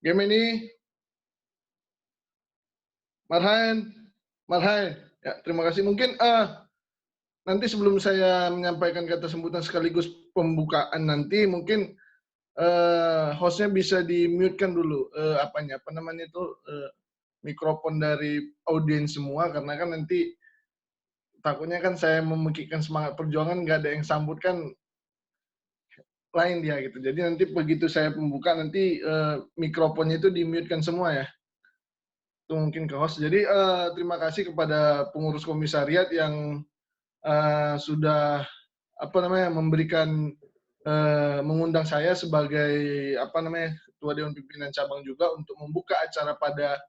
Gemini, Marhaen, Marhaen. Ya, terima kasih. Mungkin nanti sebelum saya menyampaikan kata sambutan sekaligus pembukaan nanti, mungkin hostnya bisa di-mute-kan dulu apa namanya itu mikrofon dari audiens semua, karena kan nanti takutnya kan saya memekikkan semangat perjuangan, nggak ada yang sambut kan lain dia gitu. Jadi nanti begitu saya pembuka nanti mikrofonnya itu di-mute-kan semua ya. Itu mungkin ke host. Jadi terima kasih kepada pengurus komisariat yang sudah apa namanya memberikan mengundang saya sebagai apa namanya ketua dewan pimpinan cabang juga untuk membuka acara pada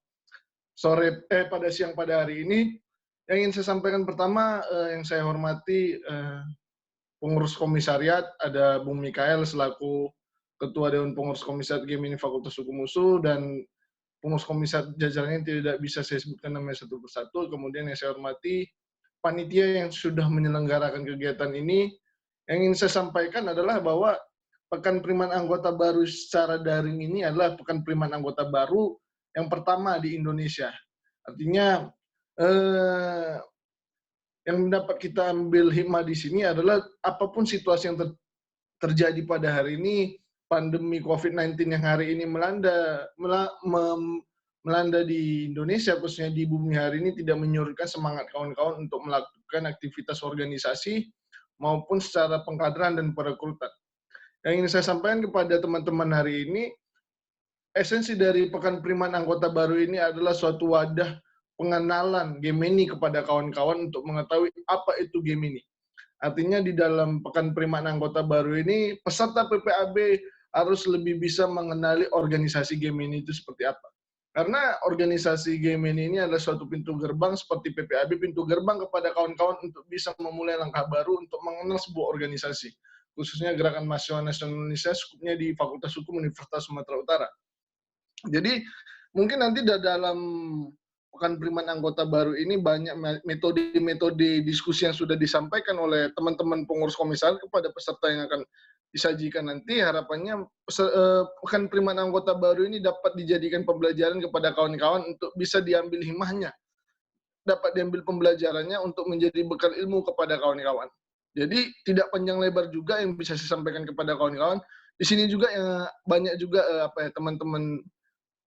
pada siang pada hari ini. Yang ingin saya sampaikan pertama yang saya hormati pengurus komisariat, ada Bung Mikael selaku ketua dewan pengurus komisariat Gemini Fakultas Hukum USU, dan pengurus komisariat jajarannya tidak bisa saya sebutkan namanya satu persatu. Kemudian yang saya hormati panitia yang sudah menyelenggarakan kegiatan ini. Yang ingin saya sampaikan adalah bahwa Pekan Priman Anggota Baru secara daring ini adalah Pekan Priman Anggota Baru yang pertama di Indonesia. Artinya yang dapat kita ambil hikmah di sini adalah apapun situasi yang terjadi pada hari ini, pandemi COVID-19 yang hari ini melanda di Indonesia, khususnya di bumi hari ini, tidak menyurutkan semangat kawan-kawan untuk melakukan aktivitas organisasi maupun secara pengkaderan dan perekrutan. Yang ingin saya sampaikan kepada teman-teman hari ini, esensi dari Pekan Priman Anggota Baru ini adalah suatu wadah pengenalan Gemini kepada kawan-kawan untuk mengetahui apa itu Gemini. Artinya di dalam Pekan Priman Anggota Baru ini, peserta PPAB harus lebih bisa mengenali organisasi Gemini itu seperti apa. Karena organisasi Gemini ini adalah suatu pintu gerbang seperti PPAB, pintu gerbang kepada kawan-kawan untuk bisa memulai langkah baru untuk mengenal sebuah organisasi. Khususnya Gerakan Mahasiswa Nasional Indonesia, skupnya di Fakultas Hukum Universitas Sumatera Utara. Jadi mungkin nanti dalam Pekan Priman Anggota Baru ini banyak metode-metode diskusi yang sudah disampaikan oleh teman-teman pengurus komisariat kepada peserta yang akan disajikan nanti. Harapannya Pekan Priman Anggota Baru ini dapat dijadikan pembelajaran kepada kawan-kawan untuk bisa diambil hikmahnya, dapat diambil pembelajarannya untuk menjadi bekal ilmu kepada kawan-kawan. Jadi tidak panjang lebar juga yang bisa saya sampaikan kepada kawan-kawan. Di sini juga banyak juga teman-teman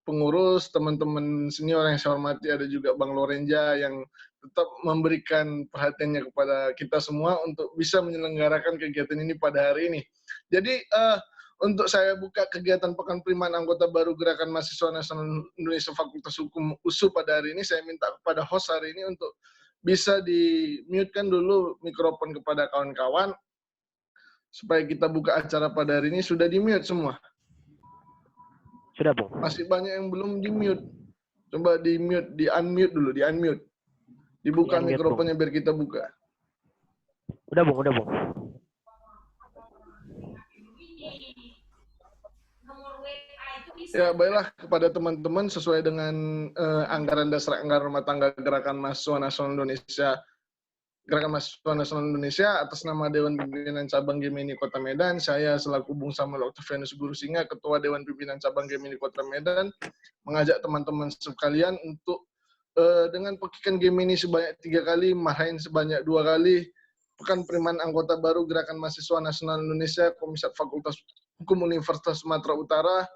pengurus, teman-teman senior yang saya hormati, ada juga Bang Lorenja yang tetap memberikan perhatiannya kepada kita semua untuk bisa menyelenggarakan kegiatan ini pada hari ini. Jadi untuk saya buka kegiatan Pekan Priman Anggota Baru Gerakan Mahasiswa Nasional Indonesia Fakultas Hukum USU pada hari ini, saya minta kepada host hari ini untuk bisa di-mute-kan dulu mikrofon kepada kawan-kawan supaya kita buka acara pada hari ini. Sudah di-mute semua? Sudah, Bung. Masih banyak yang belum di-mute. Coba di-mute, di-unmute dulu, di-unmute. Dibuka mikrofonnya biar kita buka. Udah, Bung, udah, Bung. Ya, baiklah kepada teman-teman sesuai dengan anggaran dasar anggaran rumah tangga Gerakan Mahasiswa Nasional Indonesia, Gerakan Mahasiswa Nasional Indonesia atas nama Dewan Pimpinan Cabang Gemini Kota Medan, saya selaku Bung Samuel Octavianus Guru Singa, Ketua Dewan Pimpinan Cabang Gemini Kota Medan, mengajak teman-teman sekalian untuk dengan pekikan Gemini sebanyak 3 kali, Marhaen sebanyak 2 kali, Pekan Priman Anggota Baru Gerakan Mahasiswa Nasional Indonesia, Komisariat Fakultas Hukum Universitas Sumatera Utara,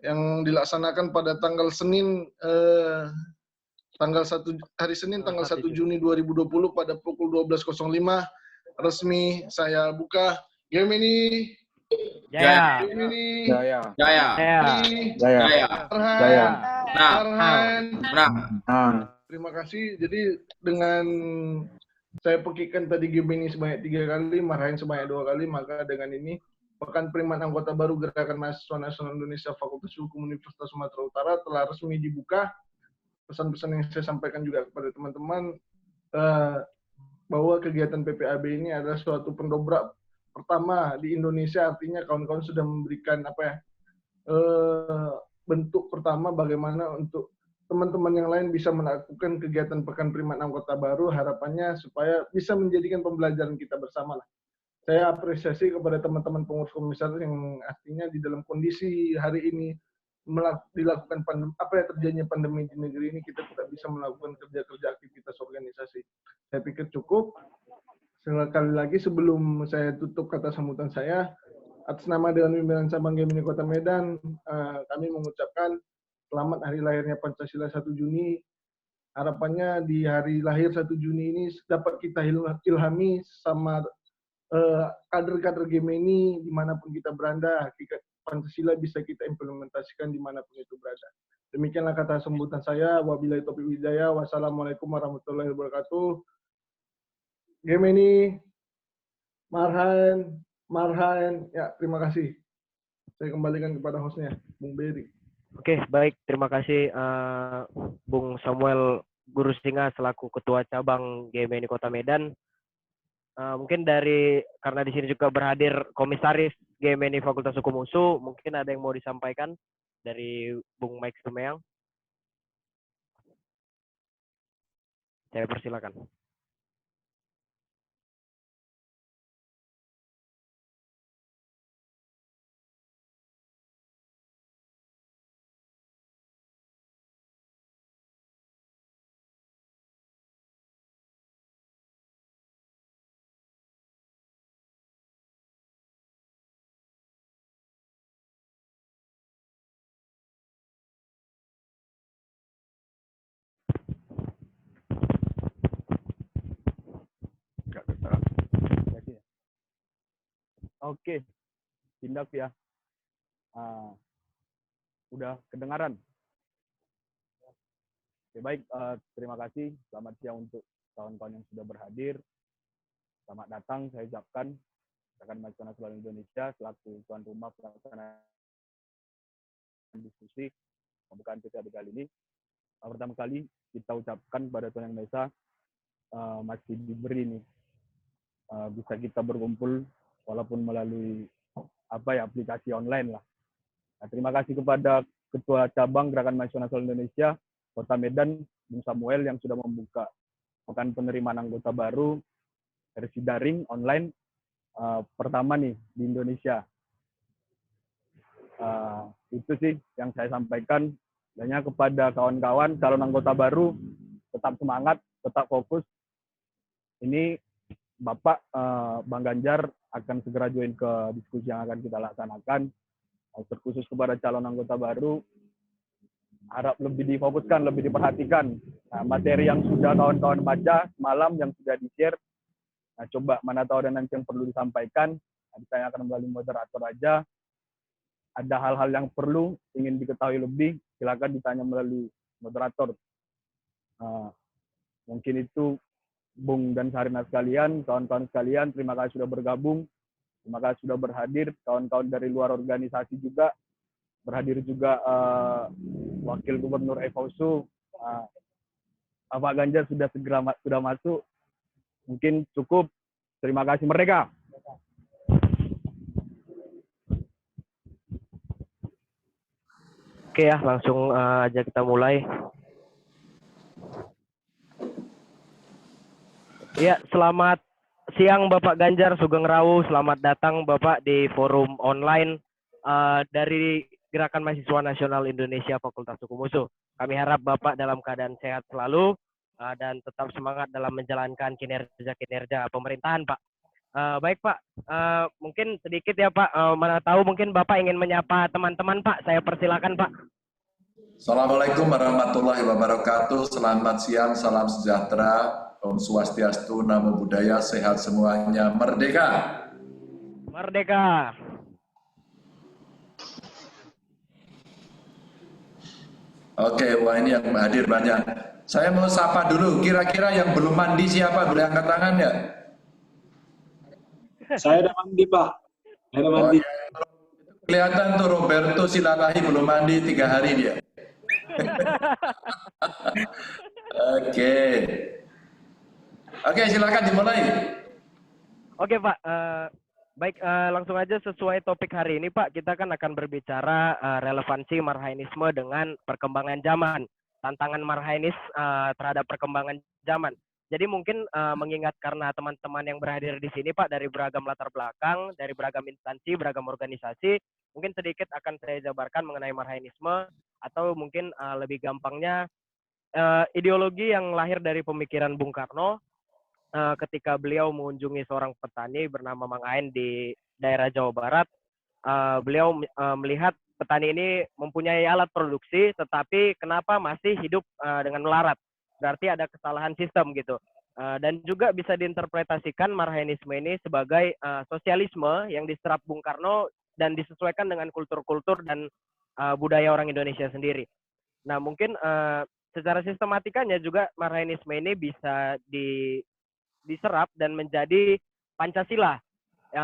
yang dilaksanakan pada tanggal Senin hari Senin tanggal 1 Juni 2020 pada pukul 12.05 resmi saya buka Gemini. Jaya. Gemini. Jaya. Jaya. Jaya. Marhaen. Nah. Terima kasih. Jadi dengan saya pekikan tadi Gemini sebanyak 3 kali, Marhaen sebanyak 2 kali, maka dengan ini Pekan Priman Anggota Baru Gerakan Mahasiswa Nasional Indonesia Fakultas Hukum Universitas Sumatera Utara telah resmi dibuka. Pesan-pesan yang saya sampaikan juga kepada teman-teman bahwa kegiatan PPAB ini adalah suatu pendobrak pertama di Indonesia, artinya kawan-kawan sudah memberikan bentuk pertama bagaimana untuk teman-teman yang lain bisa melakukan kegiatan Pekan Priman Anggota Baru, harapannya supaya bisa menjadikan pembelajaran kita bersama lah. Saya apresiasi kepada teman-teman pengurus komisariat yang artinya di dalam kondisi hari ini dilakukan pandemi, apa ya terjadinya pandemi di negeri ini, kita tidak bisa melakukan kerja-kerja aktivitas organisasi. Saya pikir cukup. Sekali lagi sebelum saya tutup kata sambutan saya, atas nama Dewan Pimpinan Cabang Gemini Kota Medan, kami mengucapkan selamat hari lahirnya Pancasila 1 Juni. Harapannya di hari lahir 1 Juni ini dapat kita ilhami sama kader-kader Gemini dimanapun kita berada. Hakikat Pancasila bisa kita implementasikan dimanapun itu berada. Demikianlah kata sambutan saya. Wabillahi taufiq hidayah. Wassalamualaikum warahmatullahi wabarakatuh. Gemini, Marhan, ya terima kasih. Saya kembalikan kepada hostnya, Bung Beri. Oke, baik. Terima kasih Bung Samuel Guru Singa selaku Ketua Cabang GMNI Kota Medan. Mungkin karena di sini juga berhadir Komisaris GMNI Fakultas Hukum UNSU, mungkin ada yang mau disampaikan dari Bung Mike Sumeang. Saya persilakan. Oke, tindak ya. Udah kedengaran. Oke, baik. Terima kasih. Selamat siang untuk kawan-kawan yang sudah berhadir. Selamat datang. Saya ucapkan Gerakan Mahasiswa Nasional Indonesia selaku tuan rumah pelaksanaan diskusi pembukaan PKB kali ini. Pertama kali kita ucapkan kepada Tuhan Yang Maha Esa masih diberi nih bisa kita berkumpul walaupun melalui aplikasi online lah. Nah, terima kasih kepada Ketua Cabang Gerakan Mahasiswa Nasional Indonesia Kota Medan, Bung Samuel yang sudah membuka pekan penerimaan anggota baru versi daring online pertama nih di Indonesia. Itu sih yang saya sampaikan. Hanya kepada kawan-kawan calon anggota baru, tetap semangat, tetap fokus. Ini Bapak Bang Ganjar akan segera join ke diskusi yang akan kita laksanakan. Terkhusus kepada calon anggota baru, harap lebih difokuskan, lebih diperhatikan. Nah, materi yang sudah kawan-kawan baca semalam, yang sudah di-share, nah, coba mana tahu ada nanti yang perlu disampaikan. Nanti saya akan melalui moderator aja. Ada hal-hal yang perlu, ingin diketahui lebih, silakan ditanya melalui moderator. Mungkin itu Bung dan Sarina sekalian, kawan-kawan sekalian, terima kasih sudah bergabung, terima kasih sudah berhadir, kawan-kawan dari luar organisasi juga, berhadir juga Wakil Gubernur FOSU, Pak Ganjar sudah masuk, mungkin cukup, terima kasih mereka. Oke ya, langsung aja kita mulai. Ya, selamat siang Bapak Ganjar Sugeng Rawu. Selamat datang Bapak di forum online dari Gerakan Mahasiswa Nasional Indonesia Fakultas Hukum UNSU. Kami harap Bapak dalam keadaan sehat selalu dan tetap semangat dalam menjalankan kinerja pemerintahan, Pak. Baik Pak, mungkin sedikit ya Pak, mana tahu mungkin Bapak ingin menyapa teman-teman Pak, saya persilakan Pak. Assalamualaikum warahmatullahi wabarakatuh, selamat siang, salam sejahtera, Om Swastiastu, Namo Buddhaya, sehat semuanya, merdeka! Merdeka! Oke, wah ini yang hadir banyak. Saya mau sapa dulu, kira-kira yang belum mandi siapa? Boleh angkat tangan ya? Saya udah mandi, Pak. Saya udah mandi. Ya. Kelihatan tuh Roberto Silalahi belum mandi 3 hari dia. Oke, silakan dimulai. Oke Pak, baik langsung aja sesuai topik hari ini Pak, kita kan akan berbicara relevansi marhainisme dengan perkembangan zaman, tantangan marhainis terhadap perkembangan zaman. Jadi mungkin mengingat karena teman-teman yang berhadir di sini Pak dari beragam latar belakang, dari beragam instansi, beragam organisasi, Mungkin sedikit akan saya jabarkan mengenai Marhainisme, atau mungkin lebih gampangnya ideologi yang lahir dari pemikiran Bung Karno ketika beliau mengunjungi seorang petani bernama Mang Ain di daerah Jawa Barat. Beliau melihat petani ini mempunyai alat produksi, tetapi kenapa masih hidup dengan melarat? Berarti ada kesalahan sistem gitu. Dan juga bisa diinterpretasikan Marhainisme ini sebagai sosialisme yang diserap Bung Karno dan disesuaikan dengan kultur-kultur dan budaya orang Indonesia sendiri. Nah, mungkin secara sistematikanya juga Marhainisme ini bisa diserap dan menjadi Pancasila.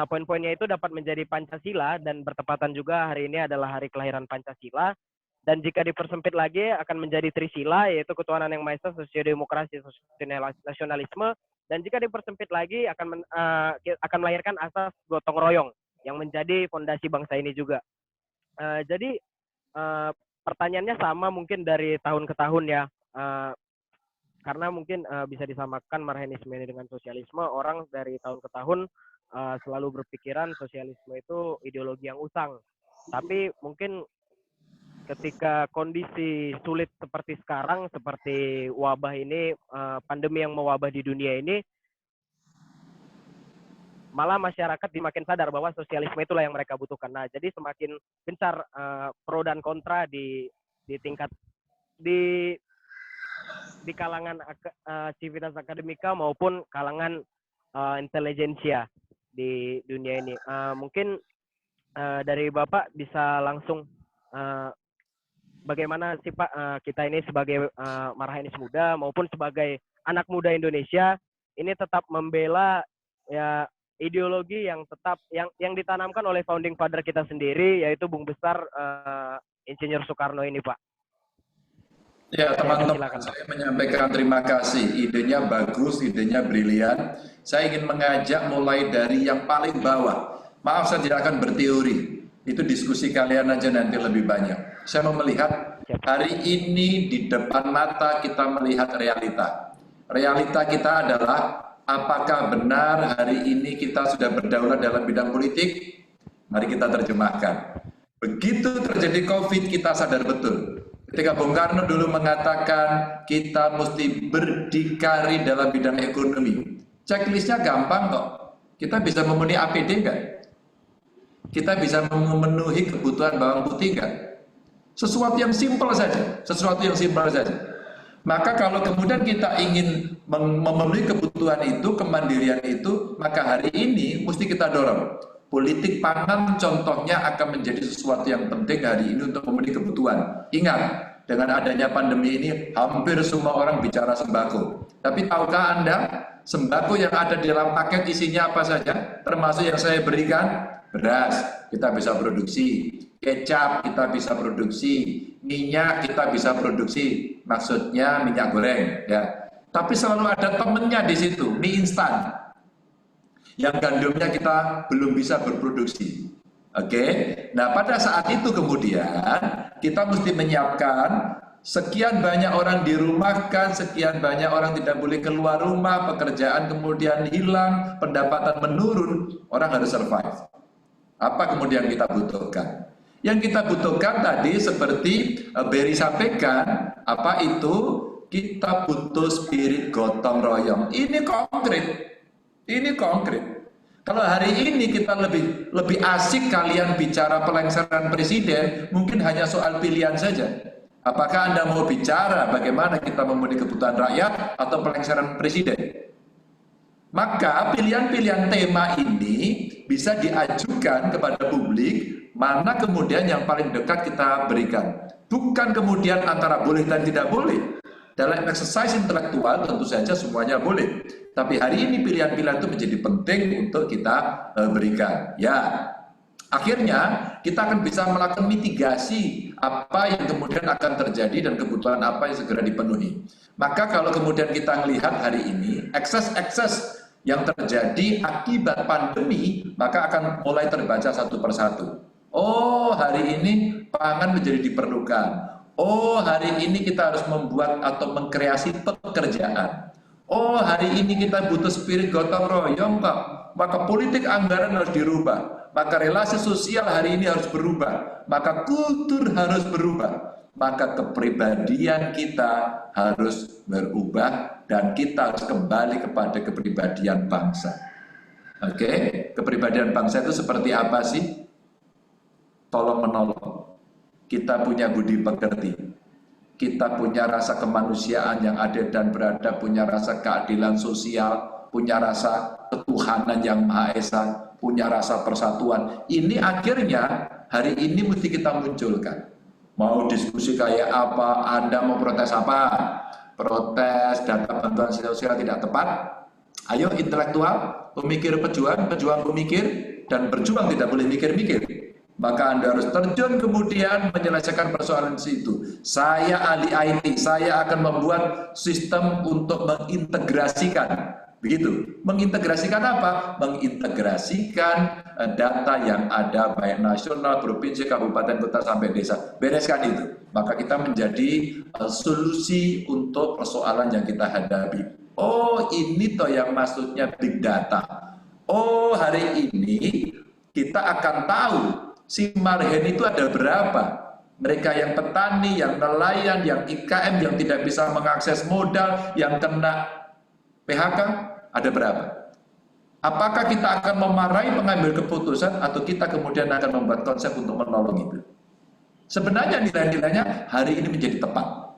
Poin-poinnya itu dapat menjadi Pancasila, dan bertepatan juga hari ini adalah hari kelahiran Pancasila. Dan jika dipersempit lagi akan menjadi Trisila, yaitu ketuhanan yang Maha Esa, sosiodemokrasi, nasionalisme. Dan jika dipersempit lagi akan melahirkan asas gotong royong yang menjadi fondasi bangsa ini juga. Jadi pertanyaannya sama mungkin dari tahun ke tahun ya. Karena mungkin bisa disamakan Marhainisme ini dengan sosialisme. Orang dari tahun ke tahun selalu berpikiran sosialisme itu ideologi yang usang. Tapi mungkin ketika kondisi sulit seperti sekarang, seperti wabah ini, pandemi yang mewabah di dunia ini, malah masyarakat semakin sadar bahwa sosialisme itulah yang mereka butuhkan. Nah, jadi semakin gencar pro dan kontra di tingkat di kalangan civitas akademika maupun kalangan intelijensia di dunia ini. Mungkin dari Bapak bisa langsung bagaimana sih Pak, kita ini sebagai Marhainis muda maupun sebagai anak muda Indonesia ini tetap membela ya ideologi yang tetap yang ditanamkan oleh founding father kita sendiri, yaitu Bung Besar Insinyur Soekarno ini, Pak. Ya, teman-teman, saya menyampaikan terima kasih. Idenya bagus, idenya brilian. Saya ingin mengajak mulai dari yang paling bawah. Maaf, saya tidak akan berteori. Itu diskusi kalian aja nanti lebih banyak. Saya mau melihat hari ini di depan mata kita melihat realita. Realita kita adalah apakah benar hari ini kita sudah berdaulat dalam bidang politik? Mari kita terjemahkan. Begitu terjadi COVID, kita sadar betul. Ketika Bung Karno dulu mengatakan kita mesti berdikari dalam bidang ekonomi. Checklistnya gampang kok. Kita bisa memenuhi APD nggak? Kita bisa memenuhi kebutuhan bawang putih nggak? Sesuatu yang simpel saja. Sesuatu yang simpel saja. Maka kalau kemudian kita ingin memenuhi kebutuhan itu, kemandirian itu, maka hari ini mesti kita dorong. Politik pangan contohnya akan menjadi sesuatu yang penting hari ini untuk memenuhi kebutuhan. Ingat, dengan adanya pandemi ini hampir semua orang bicara sembako. Tapi tahukah Anda, sembako yang ada di dalam paket isinya apa saja? Termasuk yang saya berikan, beras kita bisa produksi, kecap kita bisa produksi, minyak kita bisa produksi, maksudnya minyak goreng ya. Tapi selalu ada temennya di situ, mie instan. Yang gandumnya kita belum bisa berproduksi. Oke. Nah, pada saat itu kemudian kita mesti menyiapkan sekian banyak orang dirumahkan, sekian banyak orang tidak boleh keluar rumah, pekerjaan kemudian hilang, pendapatan menurun, orang harus survive. Apa kemudian kita butuhkan? Yang kita butuhkan tadi seperti Berry sampaikan, apa itu? Kita butuh spirit gotong royong. Ini konkret. Ini konkret. Kalau hari ini kita lebih asik kalian bicara pelengseran presiden, mungkin hanya soal pilihan saja. Apakah Anda mau bicara bagaimana kita memenuhi kebutuhan rakyat atau pelengseran presiden? Maka pilihan-pilihan tema ini bisa diajukan kepada publik, mana kemudian yang paling dekat kita berikan. Bukan kemudian antara boleh dan tidak boleh. Dalam exercise intelektual tentu saja semuanya boleh. Tapi hari ini pilihan-pilihan itu menjadi penting untuk kita berikan. Ya, akhirnya kita akan bisa melakukan mitigasi apa yang kemudian akan terjadi dan kebutuhan apa yang segera dipenuhi. Maka kalau kemudian kita melihat hari ini, ekses-ekses yang terjadi akibat pandemi, maka akan mulai terbaca satu persatu. Oh, hari ini pangan menjadi diperlukan. Oh, hari ini kita harus membuat atau mengkreasi pekerjaan. Oh, hari ini kita butuh spirit gotong royong, Pak. maka politik anggaran harus dirubah, maka relasi sosial hari ini harus berubah, maka kultur harus berubah, maka kepribadian kita harus berubah dan kita harus kembali kepada kepribadian bangsa. Oke, kepribadian bangsa itu seperti apa sih? Tolong menolong. Kita punya budi pekerti. Kita punya rasa kemanusiaan yang adil dan beradab, punya rasa keadilan sosial, punya rasa ketuhanan yang Maha Esa, punya rasa persatuan. Ini akhirnya hari ini mesti kita munculkan. Mau diskusi kayak apa, Anda mau protes apa? Protes data bantuan sosial tidak tepat? Ayo intelektual, pemikir pejuang, pejuang pemikir, dan berjuang tidak boleh mikir-mikir. Maka Anda harus terjun kemudian menyelesaikan persoalan situ. Saya ahli IT, saya akan membuat sistem untuk mengintegrasikan. Begitu. Mengintegrasikan apa? Mengintegrasikan data yang ada baik nasional, provinsi, kabupaten, kota sampai desa. Bereskan itu. Maka kita menjadi solusi untuk persoalan yang kita hadapi. Oh, ini toh yang maksudnya big data. Oh, hari ini kita akan tahu si marhen itu ada berapa. Mereka yang petani, yang nelayan, yang IKM, yang tidak bisa mengakses modal, yang kena PHK, ada berapa? Apakah kita akan memarahi pengambil keputusan atau kita kemudian akan membuat konsep untuk menolong itu? Sebenarnya nilai-nilainya hari ini menjadi tepat.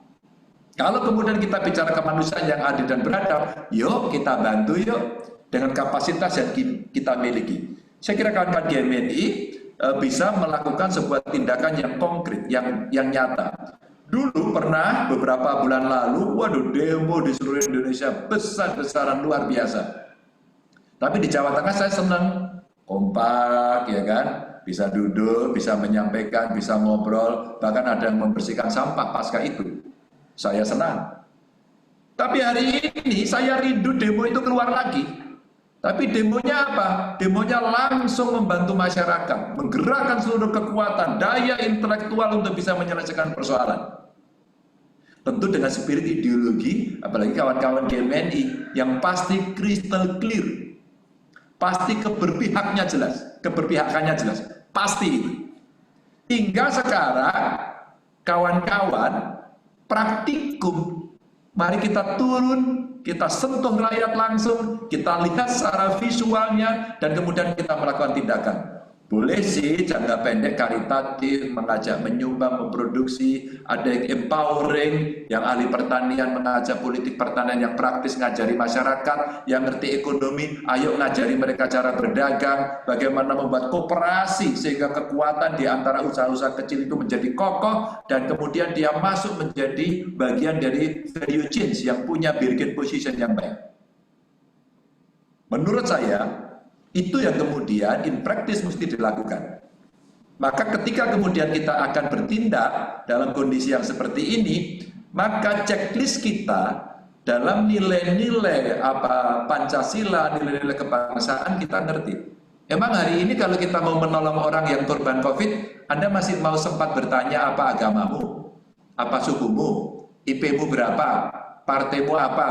Kalau kemudian kita bicara kemanusiaan yang adil dan beradab, yuk kita bantu yuk dengan kapasitas yang kita miliki. Saya kira kawan-kawan GMNI bisa melakukan sebuah tindakan yang konkret, yang nyata. Dulu pernah beberapa bulan lalu, waduh, demo di seluruh Indonesia besar-besaran luar biasa. Tapi di Jawa Tengah saya senang, kompak ya kan, bisa duduk, bisa menyampaikan, bisa ngobrol, bahkan ada yang membersihkan sampah pasca itu. Saya senang. Tapi hari ini saya rindu demo itu keluar lagi. Tapi demonya apa? Demonya langsung membantu masyarakat, menggerakkan seluruh kekuatan, daya intelektual untuk bisa menyelesaikan persoalan. Tentu dengan spirit ideologi, apalagi kawan-kawan GMNI, yang pasti crystal clear. Pasti keberpihakannya jelas. Pasti itu. Hingga sekarang, kawan-kawan, praktikum, mari kita turun, kita sentuh rakyat langsung, kita lihat secara visualnya, dan kemudian kita melakukan tindakan. Boleh sih jangka pendek karitatif, mengajak menyumbang, memproduksi, ada yang empowering, yang ahli pertanian mengajak politik pertanian yang praktis, ngajari masyarakat, yang ngerti ekonomi, ayo ngajari mereka cara berdagang, bagaimana membuat koperasi sehingga kekuatan di antara usaha-usaha kecil itu menjadi kokoh, dan kemudian dia masuk menjadi bagian dari value chain yang punya bargaining position yang baik. Menurut saya, itu yang kemudian in practice mesti dilakukan. Maka ketika kemudian kita akan bertindak dalam kondisi yang seperti ini, maka checklist kita dalam nilai-nilai Pancasila, nilai-nilai kebangsaan kita ngerti. Emang hari ini kalau kita mau menolong orang yang korban COVID, Anda masih mau sempat bertanya apa agamamu, apa sukumu, IP-mu berapa, partaimu apa,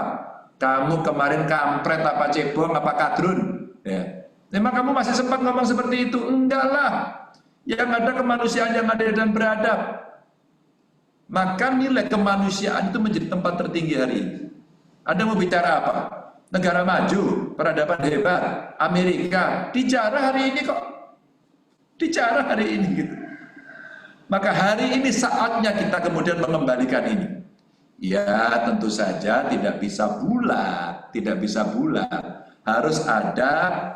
kamu kemarin kampret apa cebong apa kadrun, ya. Memang kamu masih sempat ngomong seperti itu? Enggak lah. Yang ada kemanusiaan yang adil dan beradab. Maka nilai kemanusiaan itu menjadi tempat tertinggi hari ini. Anda mau bicara apa? Negara maju, peradaban hebat, Amerika, dijarah hari ini kok. Dijarah hari ini gitu. Maka hari ini saatnya kita kemudian mengembalikan ini. Ya tentu saja tidak bisa bulat, harus ada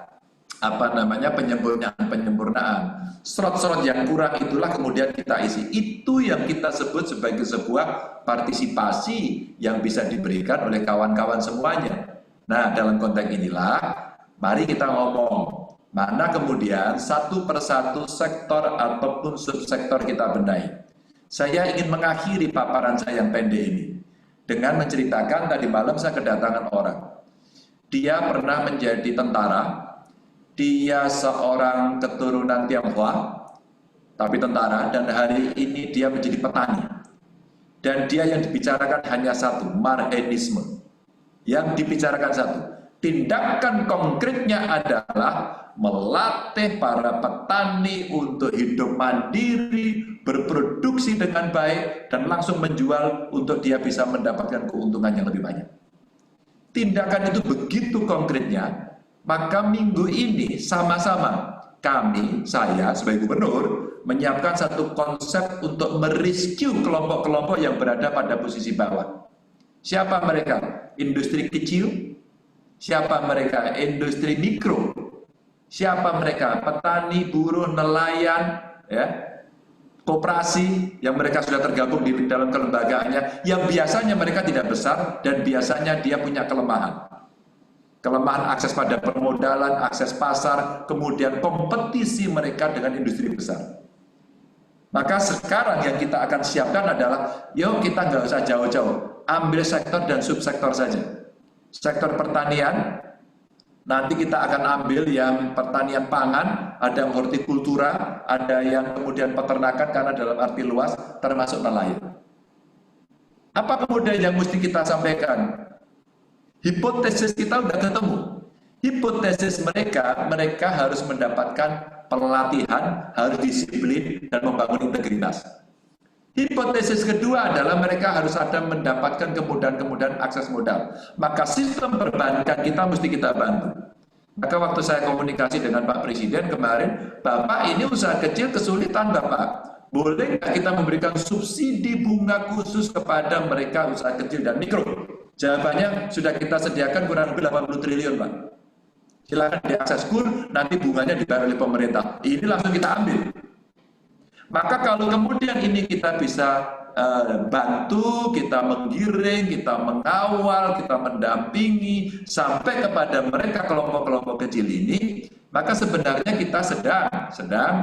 penyempurnaan. Slot-slot yang kurang itulah kemudian kita isi. Itu yang kita sebut sebagai sebuah partisipasi yang bisa diberikan oleh kawan-kawan semuanya. Nah, dalam konteks inilah mari kita ngomong mana kemudian satu persatu sektor ataupun subsektor kita benahi. Saya ingin mengakhiri paparan saya yang pendek ini dengan menceritakan tadi malam saya kedatangan orang. Dia pernah menjadi tentara. Dia seorang keturunan Tionghoa, tapi tentara, dan hari ini dia menjadi petani. Dan dia yang dibicarakan hanya satu, marhenisme. Yang dibicarakan satu, Tindakan konkretnya adalah melatih para petani untuk hidup mandiri, berproduksi dengan baik, dan langsung menjual untuk dia bisa mendapatkan keuntungan yang lebih banyak. Tindakan itu begitu konkretnya, maka minggu ini sama-sama kami, saya sebagai gubernur, menyiapkan satu konsep untuk merescue kelompok-kelompok yang berada pada posisi bawah. Siapa mereka? Industri kecil. Siapa mereka? Industri mikro. Siapa mereka? Petani, buruh, nelayan, ya, koperasi yang mereka sudah tergabung di dalam kelembagaannya, yang biasanya mereka tidak besar dan biasanya dia punya kelemahan. Kelemahan akses pada permodalan, akses pasar, kemudian kompetisi mereka dengan industri besar. Maka sekarang yang kita akan siapkan adalah, yuk kita nggak usah jauh-jauh, ambil sektor dan subsektor saja. Sektor pertanian, nanti kita akan ambil yang pertanian pangan, ada yang hortikultura, ada yang kemudian peternakan karena dalam arti luas, termasuk nelayan. Apa kemudian yang mesti kita sampaikan? Hipotesis kita udah ketemu. Hipotesis mereka harus mendapatkan pelatihan, harus disiplin, dan membangun integritas. Hipotesis kedua adalah mereka harus ada mendapatkan kemudahan-kemudahan akses modal. Maka sistem perbankan kita mesti kita bantu. Maka waktu saya komunikasi dengan Pak Presiden kemarin, Bapak ini usaha kecil kesulitan Bapak. Boleh nggak kita memberikan subsidi bunga khusus kepada mereka usaha kecil dan mikro? Jawabannya sudah kita sediakan kurang lebih 80 triliun Pak. Silakan diakses kur, nanti bunganya dibayar oleh pemerintah. Ini langsung kita ambil. Maka kalau kemudian ini kita bisa bantu, kita menggiring, kita mengawal, kita mendampingi sampai kepada mereka kelompok-kelompok kecil ini, maka sebenarnya kita sedang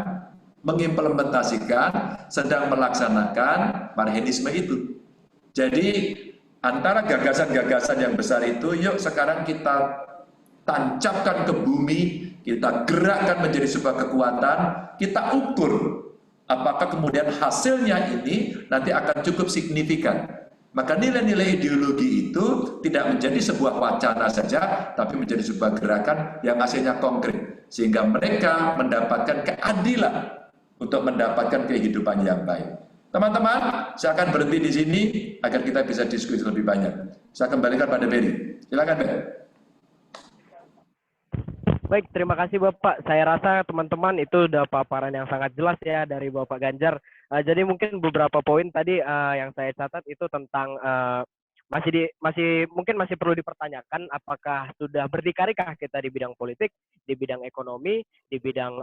mengimplementasikan, sedang melaksanakan marhenisme itu. Jadi antara gagasan-gagasan yang besar itu, yuk sekarang kita tancapkan ke bumi, kita gerakkan menjadi sebuah kekuatan, kita ukur apakah kemudian hasilnya ini nanti akan cukup signifikan. Maka nilai-nilai ideologi itu tidak menjadi sebuah wacana saja, tapi menjadi sebuah gerakan yang hasilnya konkret. Sehingga mereka mendapatkan keadilan untuk mendapatkan kehidupan yang baik. Teman-teman, saya akan berhenti di sini agar kita bisa diskusi lebih banyak. Saya kembalikan pada Beri. Silakan, Beri. Baik, terima kasih Bapak. Saya rasa teman-teman itu udah paparan yang sangat jelas ya dari Bapak Ganjar. Jadi mungkin beberapa poin tadi yang saya catat itu tentang mungkin masih perlu dipertanyakan apakah sudah berdikari-kah kita di bidang politik, di bidang ekonomi, di bidang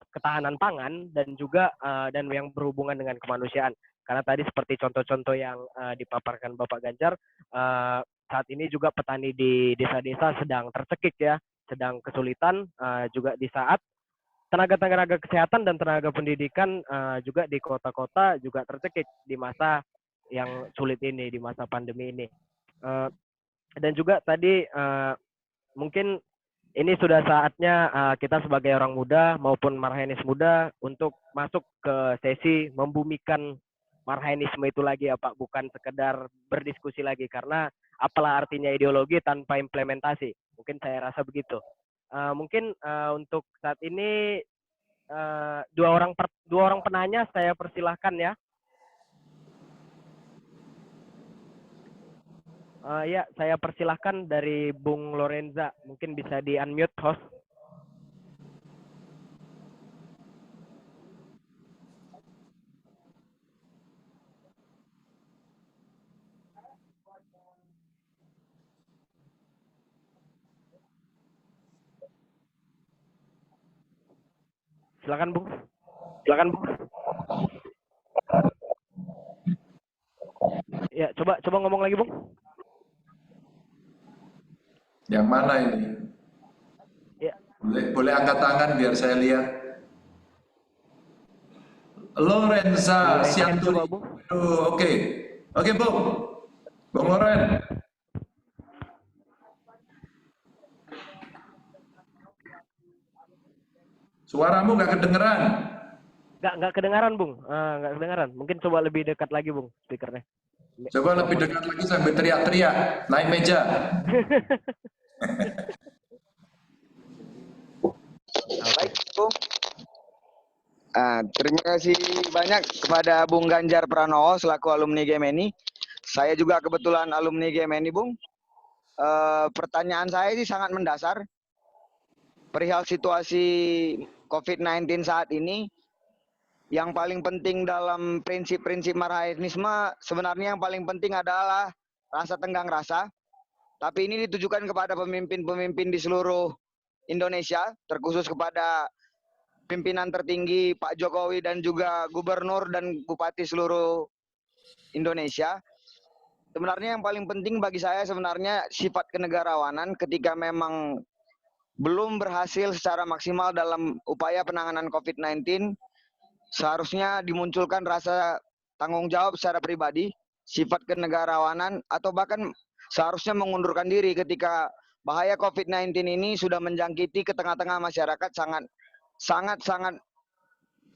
ketahanan pangan dan juga dan yang berhubungan dengan kemanusiaan. Karena tadi seperti contoh-contoh yang dipaparkan Bapak Ganjar, saat ini juga petani di desa-desa sedang tercekik ya, sedang kesulitan juga di saat tenaga-tenaga kesehatan dan tenaga pendidikan juga di kota-kota juga tercekik di masa yang sulit ini, di masa pandemi ini. Dan juga tadi mungkin ini sudah saatnya kita sebagai orang muda maupun marhenis muda untuk masuk ke sesi membumikan marhenisme itu lagi ya Pak, bukan sekedar berdiskusi lagi, karena apalah artinya ideologi tanpa implementasi. Mungkin saya rasa begitu. Mungkin untuk saat ini dua orang penanya saya persilahkan ya. Ya, saya persilahkan dari Bung Lorenza. Mungkin bisa di-unmute host. Silakan Bung. Ya, coba ngomong lagi Bung. Yang mana ini? Ya. Boleh angkat tangan biar saya lihat. Lorenza Sianturi. Oke, Bung. Bung Loren. Suaramu nggak kedengeran. Nggak kedengaran Bung. Nggak kedengaran. Mungkin coba lebih dekat lagi Bung speakernya. Coba lebih dekat lagi sambil teriak-teriak, naik meja. Baik, Bung. Terima kasih banyak kepada Bung Ganjar Pranowo selaku alumni GMNI. Saya juga kebetulan alumni GMNI, Bung. Pertanyaan saya sih sangat mendasar. Perihal situasi COVID-19 saat ini, yang paling penting dalam prinsip-prinsip Marhaenisme sebenarnya yang paling penting adalah rasa tenggang rasa. Tapi ini ditujukan kepada pemimpin-pemimpin di seluruh Indonesia, terkhusus kepada pimpinan tertinggi Pak Jokowi dan juga gubernur dan bupati seluruh Indonesia. Sebenarnya yang paling penting bagi saya sebenarnya sifat kenegarawanan ketika memang belum berhasil secara maksimal dalam upaya penanganan COVID-19, seharusnya dimunculkan rasa tanggung jawab secara pribadi, sifat kenegarawanan, atau bahkan seharusnya mengundurkan diri ketika bahaya COVID-19 ini sudah menjangkiti ke tengah-tengah masyarakat sangat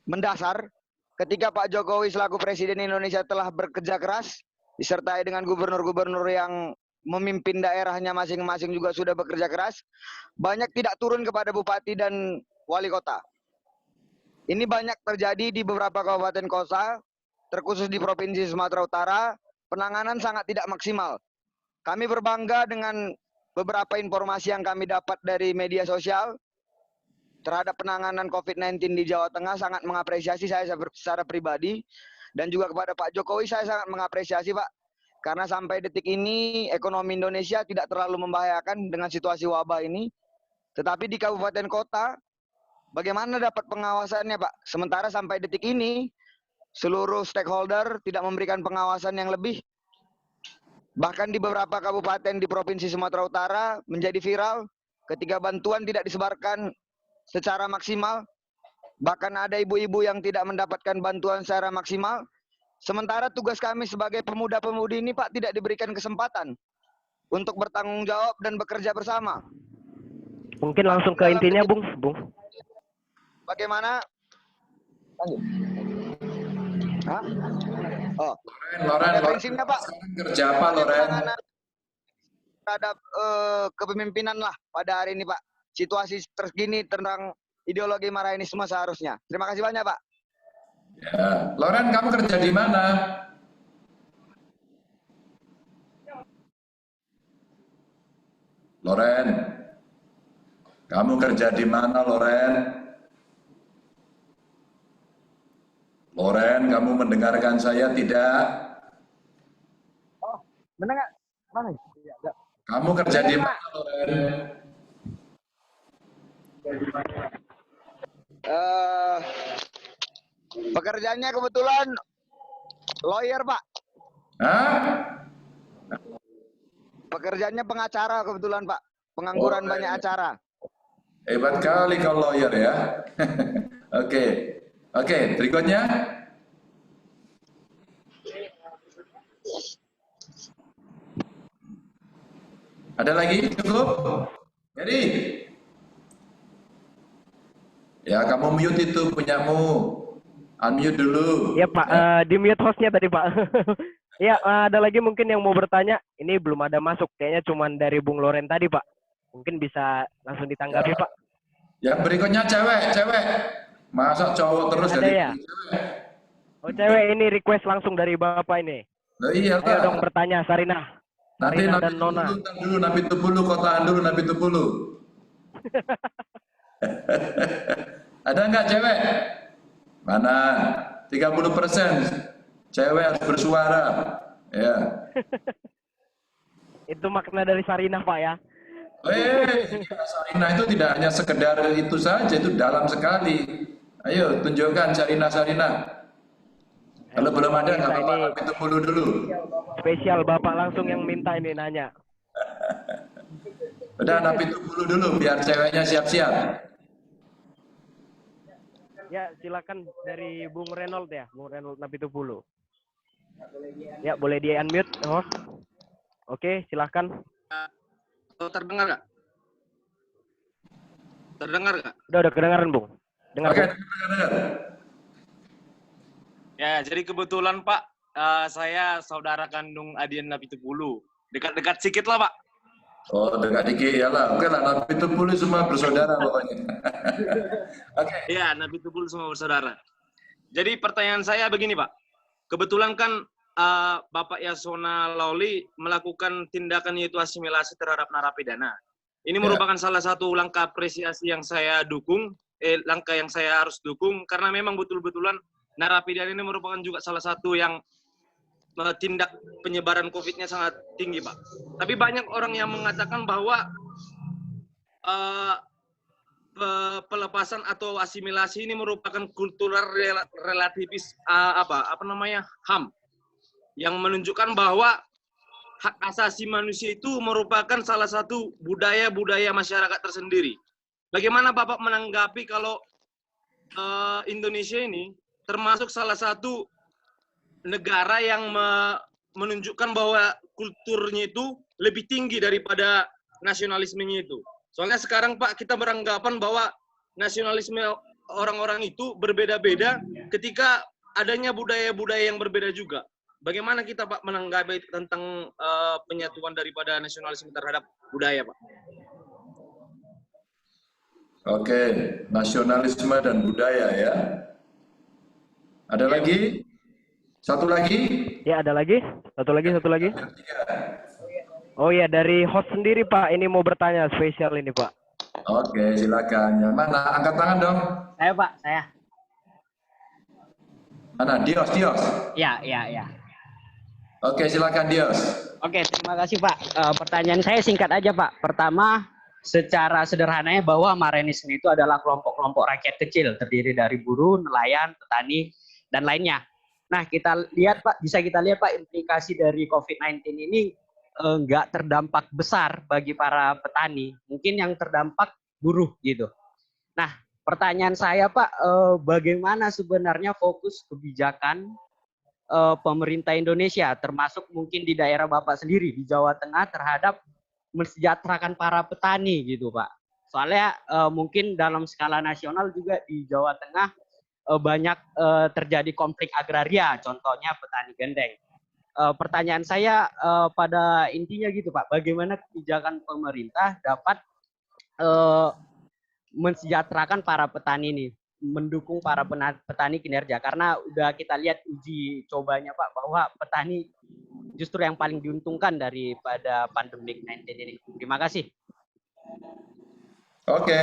mendasar. Ketika Pak Jokowi selaku Presiden Indonesia telah bekerja keras, disertai dengan gubernur-gubernur yang memimpin daerahnya masing-masing juga sudah bekerja keras, banyak tidak turun kepada bupati dan wali kota. Ini banyak terjadi di beberapa kabupaten kota, terkhusus di Provinsi Sumatera Utara, penanganan sangat tidak maksimal. Kami berbangga dengan beberapa informasi yang kami dapat dari media sosial terhadap penanganan COVID-19 di Jawa Tengah, sangat mengapresiasi saya secara pribadi, dan juga kepada Pak Jokowi saya sangat mengapresiasi, Pak. Karena sampai detik ini ekonomi Indonesia tidak terlalu membahayakan dengan situasi wabah ini. Tetapi di kabupaten kota, bagaimana dapat pengawasannya, Pak? Sementara sampai detik ini, seluruh stakeholder tidak memberikan pengawasan yang lebih. Bahkan di beberapa kabupaten di Provinsi Sumatera Utara menjadi viral ketika bantuan tidak disebarkan secara maksimal. Bahkan ada ibu-ibu yang tidak mendapatkan bantuan secara maksimal. Sementara tugas kami sebagai pemuda-pemudi ini, Pak, tidak diberikan kesempatan untuk bertanggung jawab dan bekerja bersama. Mungkin langsung ke intinya, Bung. Bagaimana? Lanjut. Hah? Oh. Loren, prinsipnya, Pak. Kerja apa, Loren? Terhadap kepemimpinan lah pada hari ini, Pak. Situasi terkini tentang ideologi Marhaenisme seharusnya. Terima kasih banyak, Pak. Ya. Loren, kamu kerja di mana? Loren, kamu kerja di mana, Loren? Loren, kamu mendengarkan saya tidak? Oh, mendengar? Mana? Kamu kerja di mana, Loren? Pekerjaannya kebetulan lawyer, Pak. Hah? Pekerjaannya pengacara kebetulan, Pak. Pengangguran banyak acara. Hebat kali kau lawyer ya. Oke, berikutnya. Ada lagi? Cukup? Jadi, ya kamu mute itu punyamu. Unmute dulu. Ya Pak, di mute hostnya tadi Pak. Ya, ada lagi mungkin yang mau bertanya. Ini belum ada masuk, kayaknya cuma dari Bung Loren tadi Pak. Mungkin bisa langsung ditanggapi Ya. Pak. Yang berikutnya cewek. Masa cowok terus Ada dari ya? cewek? Oh cewek, ini request langsung dari Bapak ini. Loh, iya, Ayo dong bertanya, Sarina. nanti Sarina nabi dan Nona. dulu, nabi tupulu, kotaan dulu, nabi tupulu. Ada nggak cewek? Mana? 30% cewek harus bersuara. Ya. Itu makna dari Sarina Pak ya. Sarina itu tidak hanya sekedar itu saja, itu dalam sekali. Ayo tunjukkan Sarina. Kalau belum ada nggak apa-apa, nabi tupulu dulu. Spesial Bapak langsung yang minta ini nanya. Udah nabi tupulu dulu biar ceweknya siap-siap. Ya, silakan dari Bung Renold ya, Bung Renold Napitupulu. Ya, boleh di unmute, host. Oke, silakan. Terdengar nggak? Terdengar nggak? Udah kedengaran, Bung. Dengar. Oke, Bung. dengar. Ya, jadi kebetulan Pak, saya saudara kandung Adian Napitupulu. Dekat-dekat sedikit lah Pak. Oh, dekat dikit ya lah. Oke lah, Nabi Tupul semua bersaudara pokoknya. Oke. Iya, Nabi Tupul semua bersaudara. Jadi pertanyaan saya begini, Pak. Kebetulan kan Bapak Yasona Lawli melakukan tindakan yaitu asimilasi terhadap narapidana. Ini merupakan salah satu langkah apresiasi yang saya dukung, langkah yang saya harus dukung, karena memang betul-betulan narapidana ini merupakan juga salah satu yang tindak penyebaran COVID-nya sangat tinggi, Pak. Tapi banyak orang yang mengatakan bahwa pelepasan atau asimilasi ini merupakan kultural relativis HAM, yang menunjukkan bahwa hak asasi manusia itu merupakan salah satu budaya-budaya masyarakat tersendiri. Bagaimana Bapak menanggapi kalau Indonesia ini termasuk salah satu negara yang menunjukkan bahwa kulturnya itu lebih tinggi daripada nasionalismenya itu. Soalnya sekarang Pak, kita beranggapan bahwa nasionalisme orang-orang itu berbeda-beda ketika adanya budaya-budaya yang berbeda juga. Bagaimana kita Pak menanggapi tentang penyatuan daripada nasionalisme terhadap budaya Pak? Oke, nasionalisme dan budaya ya. Ada lagi? Satu lagi? Ya, ada lagi. Satu lagi. Oh iya, dari host sendiri Pak, ini mau bertanya spesial ini Pak. Oke, silakan. Yang mana? Angkat tangan dong. Saya Pak, saya. Mana? Dios. Ya. Oke, silakan Dios. Oke, terima kasih Pak. Pertanyaan saya singkat aja Pak. Pertama, secara sederhananya bahwa Marenisme itu adalah kelompok-kelompok rakyat kecil, terdiri dari buruh, nelayan, petani, dan lainnya. Nah, kita lihat Pak, bisa kita lihat Pak, implikasi dari COVID-19 ini nggak terdampak besar bagi para petani. Mungkin yang terdampak buruh gitu. Nah, pertanyaan saya Pak, bagaimana sebenarnya fokus kebijakan pemerintah Indonesia, termasuk mungkin di daerah Bapak sendiri, di Jawa Tengah, terhadap mensejahterakan para petani gitu Pak. Soalnya mungkin dalam skala nasional juga di Jawa Tengah banyak terjadi konflik agraria, contohnya petani gendeng. Pertanyaan saya pada intinya gitu Pak, bagaimana kebijakan pemerintah dapat mensejahterakan para petani ini, mendukung para petani kinerja, karena udah kita lihat uji cobanya Pak, bahwa petani justru yang paling diuntungkan daripada pandemik 19 ini. Terima kasih. Oke.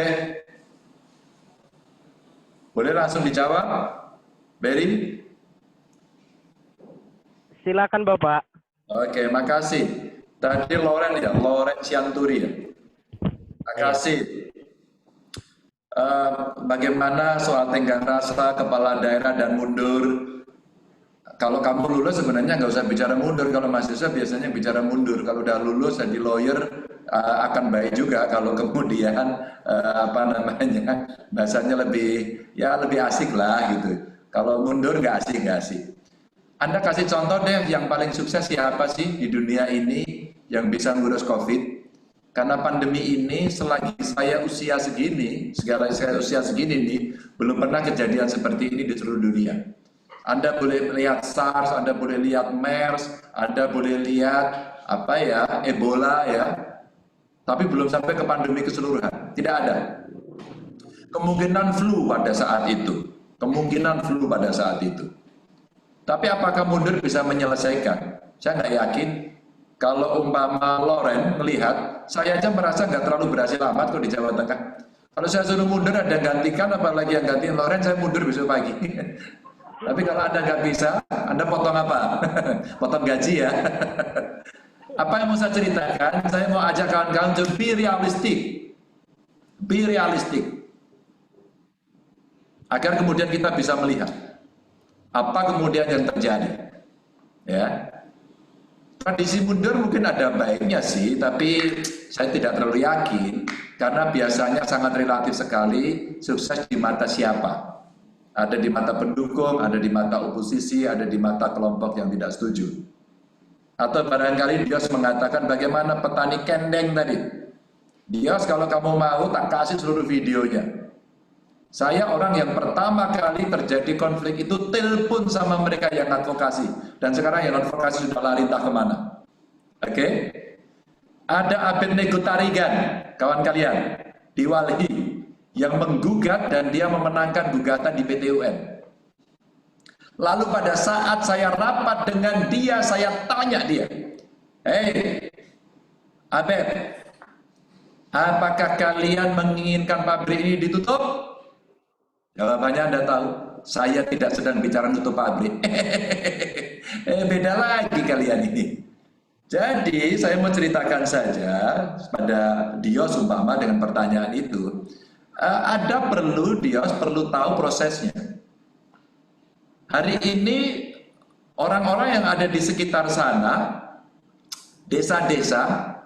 Boleh langsung dijawab, Berry? Silakan Bapak. Oke, makasih. Tadi Loren Sianturi ya. Makasih. Bagaimana soal tenggang rasa kepala daerah dan mundur? Kalau kamu lulus sebenarnya nggak usah bicara mundur. Kalau mahasiswa biasanya bicara mundur. Kalau udah lulus jadi lawyer akan baik juga. Kalau kemudian bahasanya lebih asik lah gitu. Kalau mundur nggak asik. Anda kasih contoh deh yang paling sukses siapa sih di dunia ini yang bisa ngurus COVID? Karena pandemi ini selagi saya usia segini nih, belum pernah kejadian seperti ini di seluruh dunia. Anda boleh lihat SARS, Anda boleh lihat MERS, Anda boleh lihat Ebola ya. Tapi belum sampai ke pandemi keseluruhan. Tidak ada. Kemungkinan flu pada saat itu. Tapi apakah mundur bisa menyelesaikan? Saya nggak yakin. Kalau umpama Loren melihat, saya aja merasa nggak terlalu berhasil amat kok di Jawa Tengah. Kalau saya suruh mundur ada yang gantikan, apalagi yang gantiin Loren, saya mundur besok pagi. Tapi kalau Anda nggak bisa, Anda potong apa? Potong gaji ya. Apa yang mau saya ceritakan? Saya mau ajak kawan-kawan to be realistic. Be realistic. Agar kemudian kita bisa melihat apa kemudian yang terjadi. Ya. Tradisi mundur mungkin ada baiknya sih, tapi saya tidak terlalu yakin karena biasanya sangat relatif sekali sukses di mata siapa. Ada di mata pendukung, ada di mata oposisi, ada di mata kelompok yang tidak setuju. Atau barangkali Dios mengatakan bagaimana petani kendeng tadi. Dios kalau kamu mau tak kasih seluruh videonya. Saya orang yang pertama kali terjadi konflik itu telepon sama mereka yang advokasi. Dan sekarang yang advokasi sudah lari entah kemana. Oke? Ada Abednego Tarigan, kawan kalian, di Walhi, yang menggugat dan dia memenangkan gugatan di PT UN. Lalu pada saat saya rapat dengan dia, saya tanya dia, "Hei, Abed, apakah kalian menginginkan pabrik ini ditutup?" Jawabannya Anda tahu, saya tidak sedang bicara tutup pabrik. Beda lagi kalian ini. Jadi saya mau ceritakan saja pada Dios umpama dengan pertanyaan itu, Dios perlu tahu prosesnya. Hari ini orang-orang yang ada di sekitar sana, desa-desa,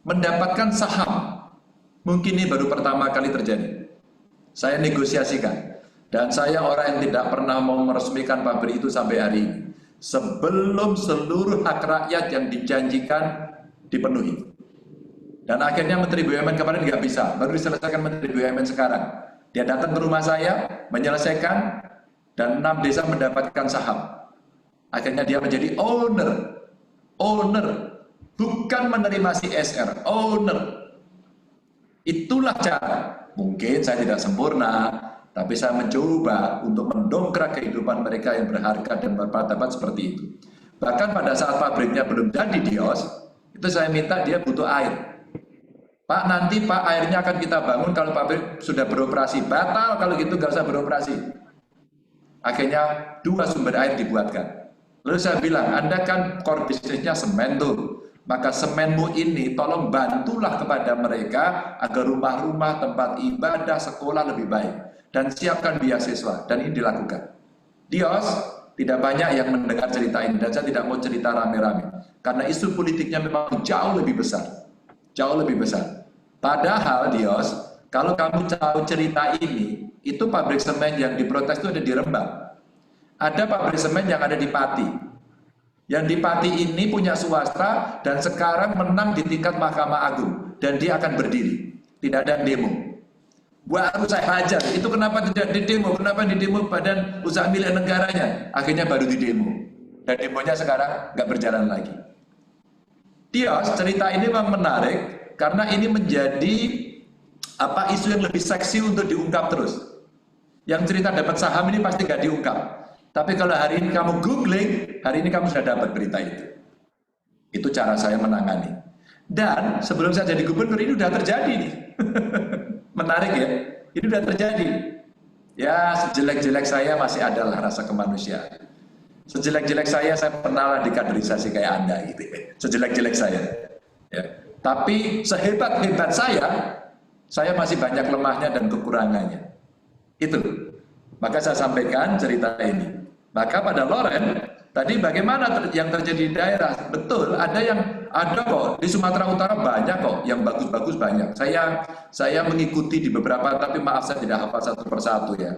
mendapatkan saham. Mungkin ini baru pertama kali terjadi. Saya negosiasikan. Dan saya orang yang tidak pernah mau meresmikan pabrik itu sampai hari ini. Sebelum seluruh hak rakyat yang dijanjikan dipenuhi. Dan akhirnya Menteri BUMN kemarin nggak bisa. Baru diselesaikan Menteri BUMN sekarang. Dia datang ke rumah saya, menyelesaikan, dan 6 desa mendapatkan saham. Akhirnya dia menjadi owner. Bukan menerima CSR, owner. Itulah cara. Mungkin saya tidak sempurna, tapi saya mencoba untuk mendongkrak kehidupan mereka yang berharga dan bermartabat seperti itu. Bahkan pada saat pabriknya belum jadi Dios, itu saya minta dia butuh air. Pak, nanti Pak airnya akan kita bangun kalau pabrik sudah beroperasi. Batal kalau gitu, nggak usah beroperasi. Akhirnya 2 sumber air dibuatkan. Lalu saya bilang, Anda kan core bisnisnya semen tuh. Maka semenmu ini tolong bantulah kepada mereka agar rumah-rumah, tempat ibadah, sekolah lebih baik. Dan siapkan beasiswa. Dan ini dilakukan. Dios, tidak banyak yang mendengar cerita ini. Dan saya tidak mau cerita rame-rame. Karena isu politiknya memang jauh lebih besar. Jauh lebih besar. Padahal Dios, kalau kamu tahu cerita ini, itu pabrik semen yang diprotes itu ada di Rembang. Ada pabrik semen yang ada di Pati. Yang di Pati ini punya swasta dan sekarang menang di tingkat Mahkamah Agung. Dan dia akan berdiri. Tidak ada demo. Baru saya hajar. Itu kenapa tidak di demo? Kenapa di demo badan usaha milik negaranya? Akhirnya baru di demo. Dan demonya sekarang nggak berjalan lagi. Dios, cerita ini memang menarik karena ini menjadi isu yang lebih seksi untuk diungkap terus. Yang cerita dapat saham ini pasti nggak diungkap. Tapi kalau hari ini kamu googling, hari ini kamu sudah dapat berita itu. Itu cara saya menangani. Dan sebelum saya jadi gubernur ini sudah terjadi nih. Menarik ya, ini sudah terjadi. Ya, sejelek-jelek saya masih adalah rasa kemanusiaan. Sejelek-jelek saya pernah dikaderisasi kayak Anda gitu. Sejelek-jelek saya. Ya. Tapi sehebat-hebat saya masih banyak lemahnya dan kekurangannya. Itu. Maka saya sampaikan cerita ini. Maka pada Loren, tadi bagaimana yang terjadi di daerah? Betul, ada kok. Di Sumatera Utara banyak kok, yang bagus-bagus banyak. Saya mengikuti di beberapa, tapi maaf saya tidak hafal satu persatu ya.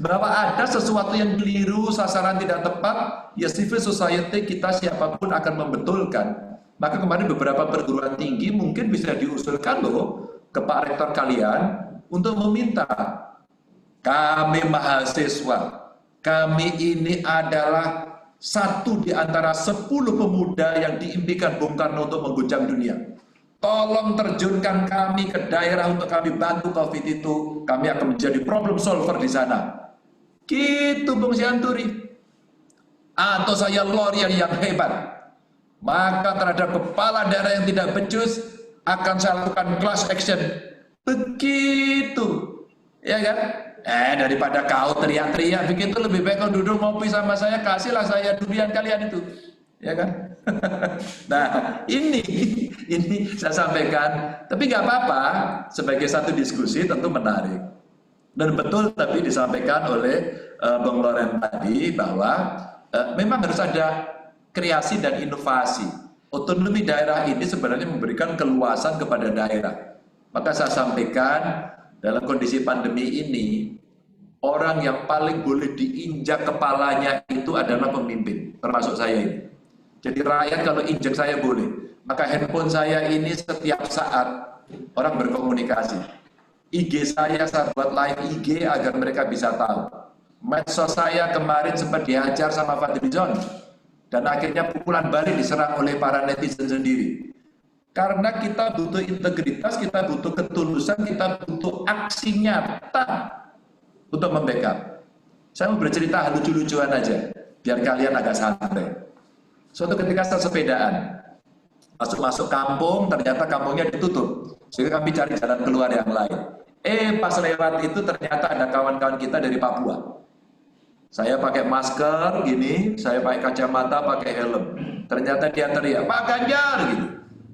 Bahwa ada sesuatu yang keliru, sasaran tidak tepat, ya civil society kita siapapun akan membetulkan. Maka kemarin beberapa perguruan tinggi mungkin bisa diusulkan loh ke Pak Rektor kalian untuk meminta, kami mahasiswa, kami ini adalah satu di antara 10 pemuda yang diimpikan Bung Karno untuk mengguncang dunia. Tolong terjunkan kami ke daerah untuk kami bantu COVID itu. Kami akan menjadi problem solver di sana. Gitu Bung Sianturi. Atau saya lawyer yang hebat. Maka terhadap kepala daerah yang tidak becus akan saya lakukan class action. Begitu. Ya kan? Daripada kau teriak-teriak begitu, lebih baik kau duduk ngopi sama saya, kasihlah saya durian kalian itu. Ya kan? Nah, ini saya sampaikan, tapi nggak apa-apa, sebagai satu diskusi tentu menarik. Dan betul tapi disampaikan oleh Bung Loren tadi bahwa memang harus ada kreasi dan inovasi. Otonomi daerah ini sebenarnya memberikan keluasan kepada daerah. Maka saya sampaikan, dalam kondisi pandemi ini, orang yang paling boleh diinjak kepalanya itu adalah pemimpin, termasuk saya ini. Jadi rakyat kalau injak saya boleh. Maka handphone saya ini setiap saat orang berkomunikasi. IG saya buat live IG agar mereka bisa tahu. Medsos saya kemarin sempat dihajar sama Fadlizon. Dan akhirnya pukulan balik diserang oleh para netizen sendiri. Karena kita butuh integritas, kita butuh ketulusan, kita butuh aksi nyata untuk membackup. Saya mau bercerita lucu-lucuan aja, biar kalian agak santai. Suatu ketika saya sepedaan, masuk kampung, ternyata kampungnya ditutup. Sehingga kami cari jalan keluar yang lain. Pas lewat itu ternyata ada kawan-kawan kita dari Papua. Saya pakai masker gini, saya pakai kacamata, pakai helm. Ternyata dia teriak, "Pak Ganjar!" gitu.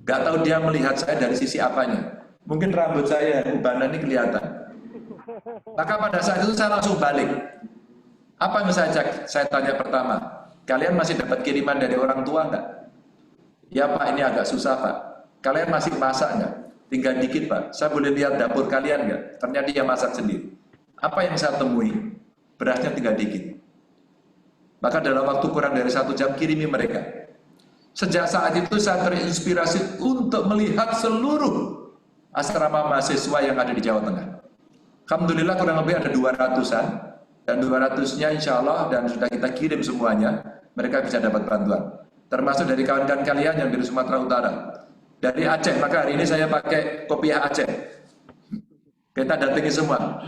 Gak tahu dia melihat saya dari sisi apanya. Mungkin rambut saya, ubanan ini kelihatan. Maka pada saat itu saya langsung balik. Apa yang saya tanya pertama? Kalian masih dapat kiriman dari orang tua nggak? Ya Pak, ini agak susah Pak. Kalian masih masak nggak? Tinggal dikit Pak. Saya boleh lihat dapur kalian nggak? Ternyata dia masak sendiri. Apa yang saya temui? Berasnya tinggal dikit. Maka dalam waktu kurang dari 1 jam kirimi mereka. Sejak saat itu saya terinspirasi untuk melihat seluruh asrama mahasiswa yang ada di Jawa Tengah. Alhamdulillah kurang lebih ada 200-an. Dan 200-nya insya Allah dan sudah kita kirim semuanya, mereka bisa dapat bantuan. Termasuk dari kawan-kawan kalian yang dari Sumatera Utara. Dari Aceh, maka hari ini saya pakai kopiah Aceh. Kita datangi semua.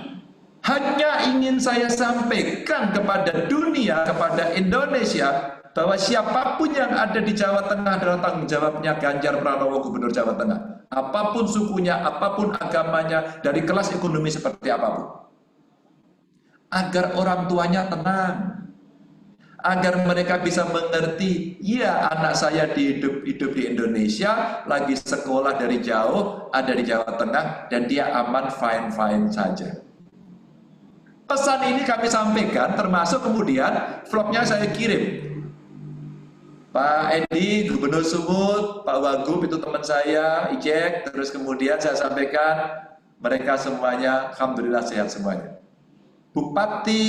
Hanya ingin saya sampaikan kepada dunia, kepada Indonesia, bahwa siapapun yang ada di Jawa Tengah adalah tanggung jawabnya Ganjar Pranowo, Gubernur Jawa Tengah. Apapun sukunya, apapun agamanya, dari kelas ekonomi seperti apapun. Agar orang tuanya tenang. Agar mereka bisa mengerti, ya anak saya hidup di Indonesia, lagi sekolah dari jauh, ada di Jawa Tengah, dan dia aman, fine-fine saja. Pesan ini kami sampaikan, termasuk kemudian vlognya saya kirim. Pak Edi, Gubernur Sumut, Pak Wagub itu teman saya, Ijek, terus kemudian saya sampaikan, mereka semuanya, alhamdulillah sehat semuanya. Bupati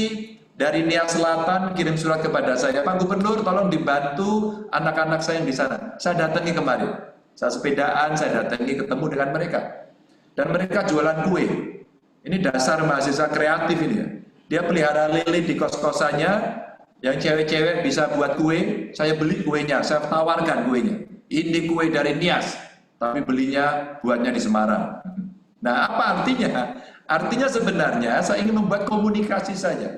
dari Nias Selatan kirim surat kepada saya, Pak Gubernur tolong dibantu anak-anak saya yang di sana. Saya datangi kemarin, saya sepedaan, saya datangi ketemu dengan mereka. Dan mereka jualan kue. Ini dasar mahasiswa kreatif ini ya. Dia pelihara lele di kos-kosannya, yang cewek-cewek bisa buat kue, saya beli kuenya, saya tawarkan kuenya. Ini kue dari Nias, tapi belinya buatnya di Semarang. Nah, apa artinya? Artinya sebenarnya saya ingin membuat komunikasi saja.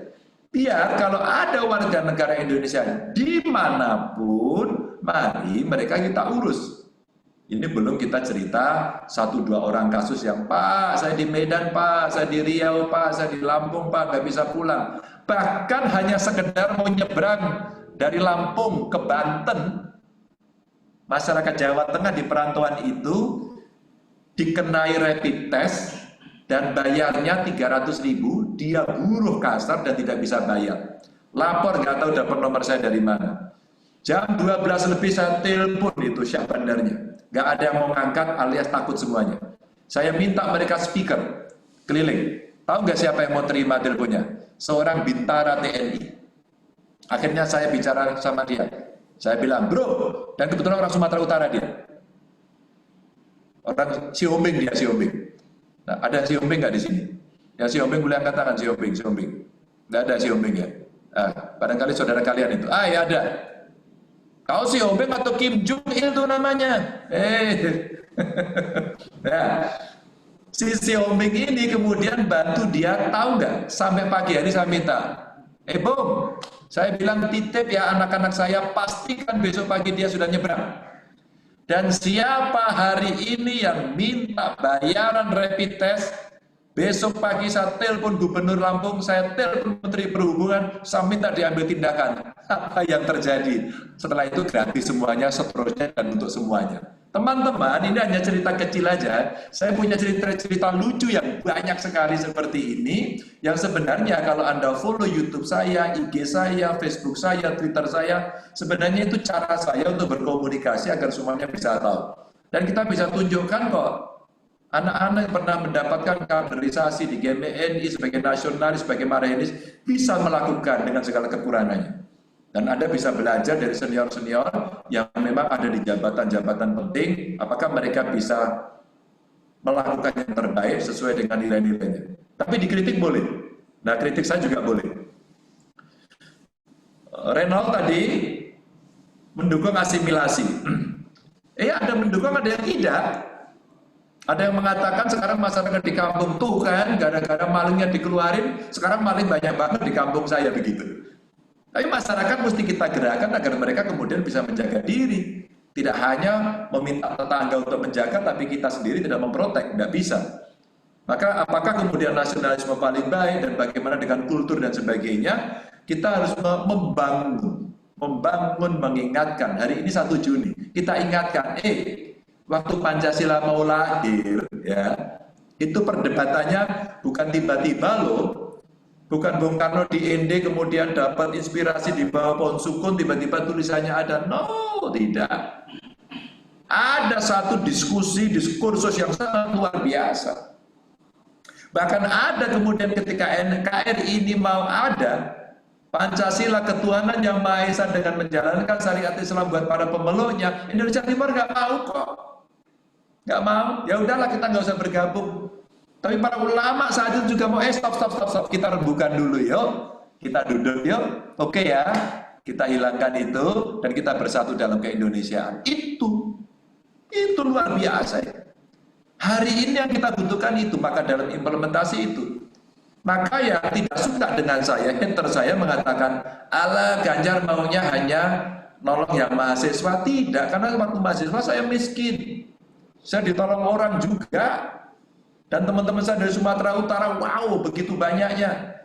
Biar kalau ada warga negara Indonesia dimanapun, mari mereka kita urus. Ini belum kita cerita 1-2 orang kasus yang, Pak, saya di Medan, Pak, saya di Riau, Pak, saya di Lampung, Pak, nggak bisa pulang. Bahkan hanya sekedar mau nyebrang dari Lampung ke Banten, masyarakat Jawa Tengah di perantauan itu dikenai rapid test dan bayarnya 300.000, dia buruh kasar dan tidak bisa bayar. Lapor nggak tahu dapat nomor saya dari mana. Jam 12 lebih saya telepon itu Syah Bandarnya. Nggak ada yang mau ngangkat alias takut semuanya. Saya minta mereka speaker keliling. Tahu nggak siapa yang mau terima teleponnya? Seorang bintara TNI. Akhirnya saya bicara sama dia. Saya bilang, bro, dan kebetulan orang Sumatera Utara dia. Orang Siombing dia, Siombing. Nah, ada Siombing nggak di sini? Ya Siombing boleh angkat tangan, Siombing. Nggak ada Siombing ya? Barangkali saudara kalian itu. Ya ada. Kau Siombing atau Kim Jong Il itu namanya. Nah, si Siombing ini kemudian bantu dia, tahu nggak? Sampai pagi hari saya minta, Bung, saya bilang titip ya anak-anak saya, pastikan besok pagi dia sudah nyebrang. Dan siapa hari ini yang minta bayaran rapid test, besok pagi saya telepon Gubernur Lampung, saya telepon Menteri Perhubungan, saya minta diambil tindakan. Apa yang terjadi? Setelah itu gratis semuanya, seterusnya dan untuk semuanya. Teman-teman, ini hanya cerita kecil aja. Saya punya cerita-cerita lucu yang banyak sekali seperti ini, yang sebenarnya kalau Anda follow YouTube saya, IG saya, Facebook saya, Twitter saya, sebenarnya itu cara saya untuk berkomunikasi agar semuanya bisa tahu. Dan kita bisa tunjukkan kok, anak-anak yang pernah mendapatkan kaderisasi di GMNI sebagai nasionalis, sebagai marhenis, bisa melakukan dengan segala kekurangannya. Dan Anda bisa belajar dari senior-senior yang memang ada di jabatan-jabatan penting, apakah mereka bisa melakukan yang terbaik sesuai dengan nilai-nilainya. Tapi dikritik boleh. Nah, kritik saya juga boleh. Reynold tadi mendukung asimilasi. Ada mendukung, ada yang tidak. Ada yang mengatakan sekarang masyarakat di kampung tuh kan, gara-gara malingnya dikeluarin, sekarang maling banyak banget di kampung saya begitu. Tapi masyarakat mesti kita gerakan agar mereka kemudian bisa menjaga diri. Tidak hanya meminta tetangga untuk menjaga, tapi kita sendiri tidak memprotek, tidak bisa. Maka apakah kemudian nasionalisme paling baik dan bagaimana dengan kultur dan sebagainya, kita harus membangun, mengingatkan. Hari ini 1 Juni, kita ingatkan, waktu Pancasila mau lahir, ya, itu perdebatannya bukan tiba-tiba loh, bukan Bung Karno di ND kemudian dapat inspirasi di bawah pohon sukun, tiba-tiba tulisannya ada, no, tidak. Ada satu diskursus yang sangat luar biasa. Bahkan ada kemudian ketika NKRI ini mau ada, Pancasila ketuhanan yang Maha Esa dengan menjalankan syariat Islam buat para pemeluknya, Indonesia Timur nggak mau kok. Nggak mau, ya udahlah kita nggak usah bergabung. Tapi para ulama saat itu juga mau, stop, kita rembukan dulu yuk, kita duduk yuk, oke ya, kita hilangkan itu dan kita bersatu dalam keindonesiaan. Itu luar biasa ya. Hari ini yang kita butuhkan itu, maka dalam implementasi itu, maka yang tidak suka dengan saya, hater saya mengatakan, ala Ganjar maunya hanya nolong yang mahasiswa, tidak, karena waktu mahasiswa saya miskin. Saya ditolong orang juga, dan teman-teman saya dari Sumatera Utara, wow, begitu banyaknya.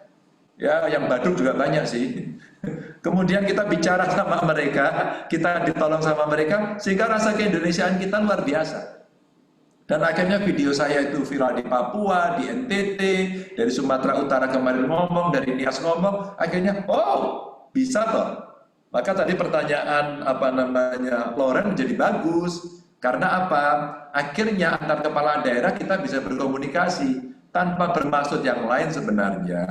Ya, yang Badung juga banyak sih. Kemudian kita bicara sama mereka, kita ditolong sama mereka, sehingga rasa keindonesiaan kita luar biasa. Dan akhirnya video saya itu viral di Papua, di NTT, dari Sumatera Utara kemarin ngomong, dari Nias ngomong, akhirnya, oh, bisa toh. Maka tadi pertanyaan Loren menjadi bagus. Karena apa? Akhirnya antar kepala daerah kita bisa berkomunikasi tanpa bermaksud yang lain sebenarnya.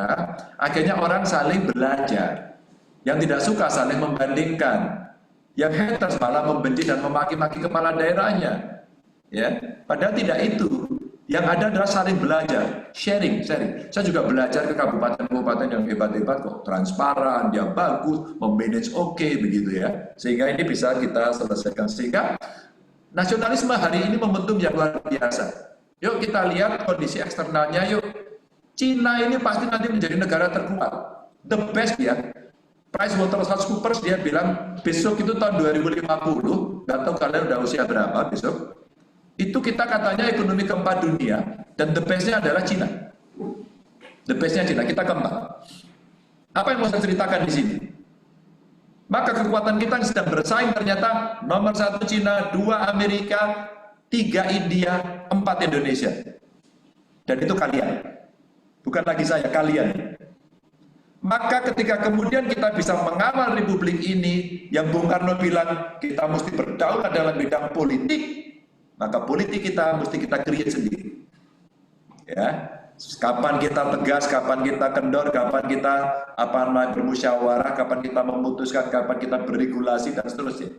Akhirnya orang saling belajar. Yang tidak suka saling membandingkan. Yang haters malah membenci dan memaki-maki kepala daerahnya. Ya, padahal tidak itu. Yang ada adalah saling belajar, sharing. Saya juga belajar ke kabupaten-kabupaten yang hebat-hebat kok, transparan, yang bagus, memanage oke, begitu ya. Sehingga ini bisa kita selesaikan. Sehingga nasionalisme hari ini momentum yang luar biasa. Yuk kita lihat kondisi eksternalnya yuk. Cina ini pasti nanti menjadi negara terkuat. The best ya. PricewaterhouseCoopers dia bilang besok itu tahun 2050, nggak tahu kalian udah usia berapa besok. Itu kita katanya ekonomi keempat dunia dan the best-nya adalah Cina. The best-nya Cina, kita keempat. Apa yang mau saya ceritakan di sini? Maka kekuatan kita yang sedang bersaing ternyata nomor 1 Cina, 2 Amerika, 3 India, 4 Indonesia. Dan itu kalian. Bukan lagi saya, kalian. Maka ketika kemudian kita bisa mengawal republik ini, yang Bung Karno bilang kita mesti berdaulat dalam bidang politik, maka politik kita mesti kita create sendiri. Ya. Kapan kita tegas, kapan kita kendor, kapan kita bermusyawarah, kapan kita memutuskan, kapan kita beregulasi dan seterusnya.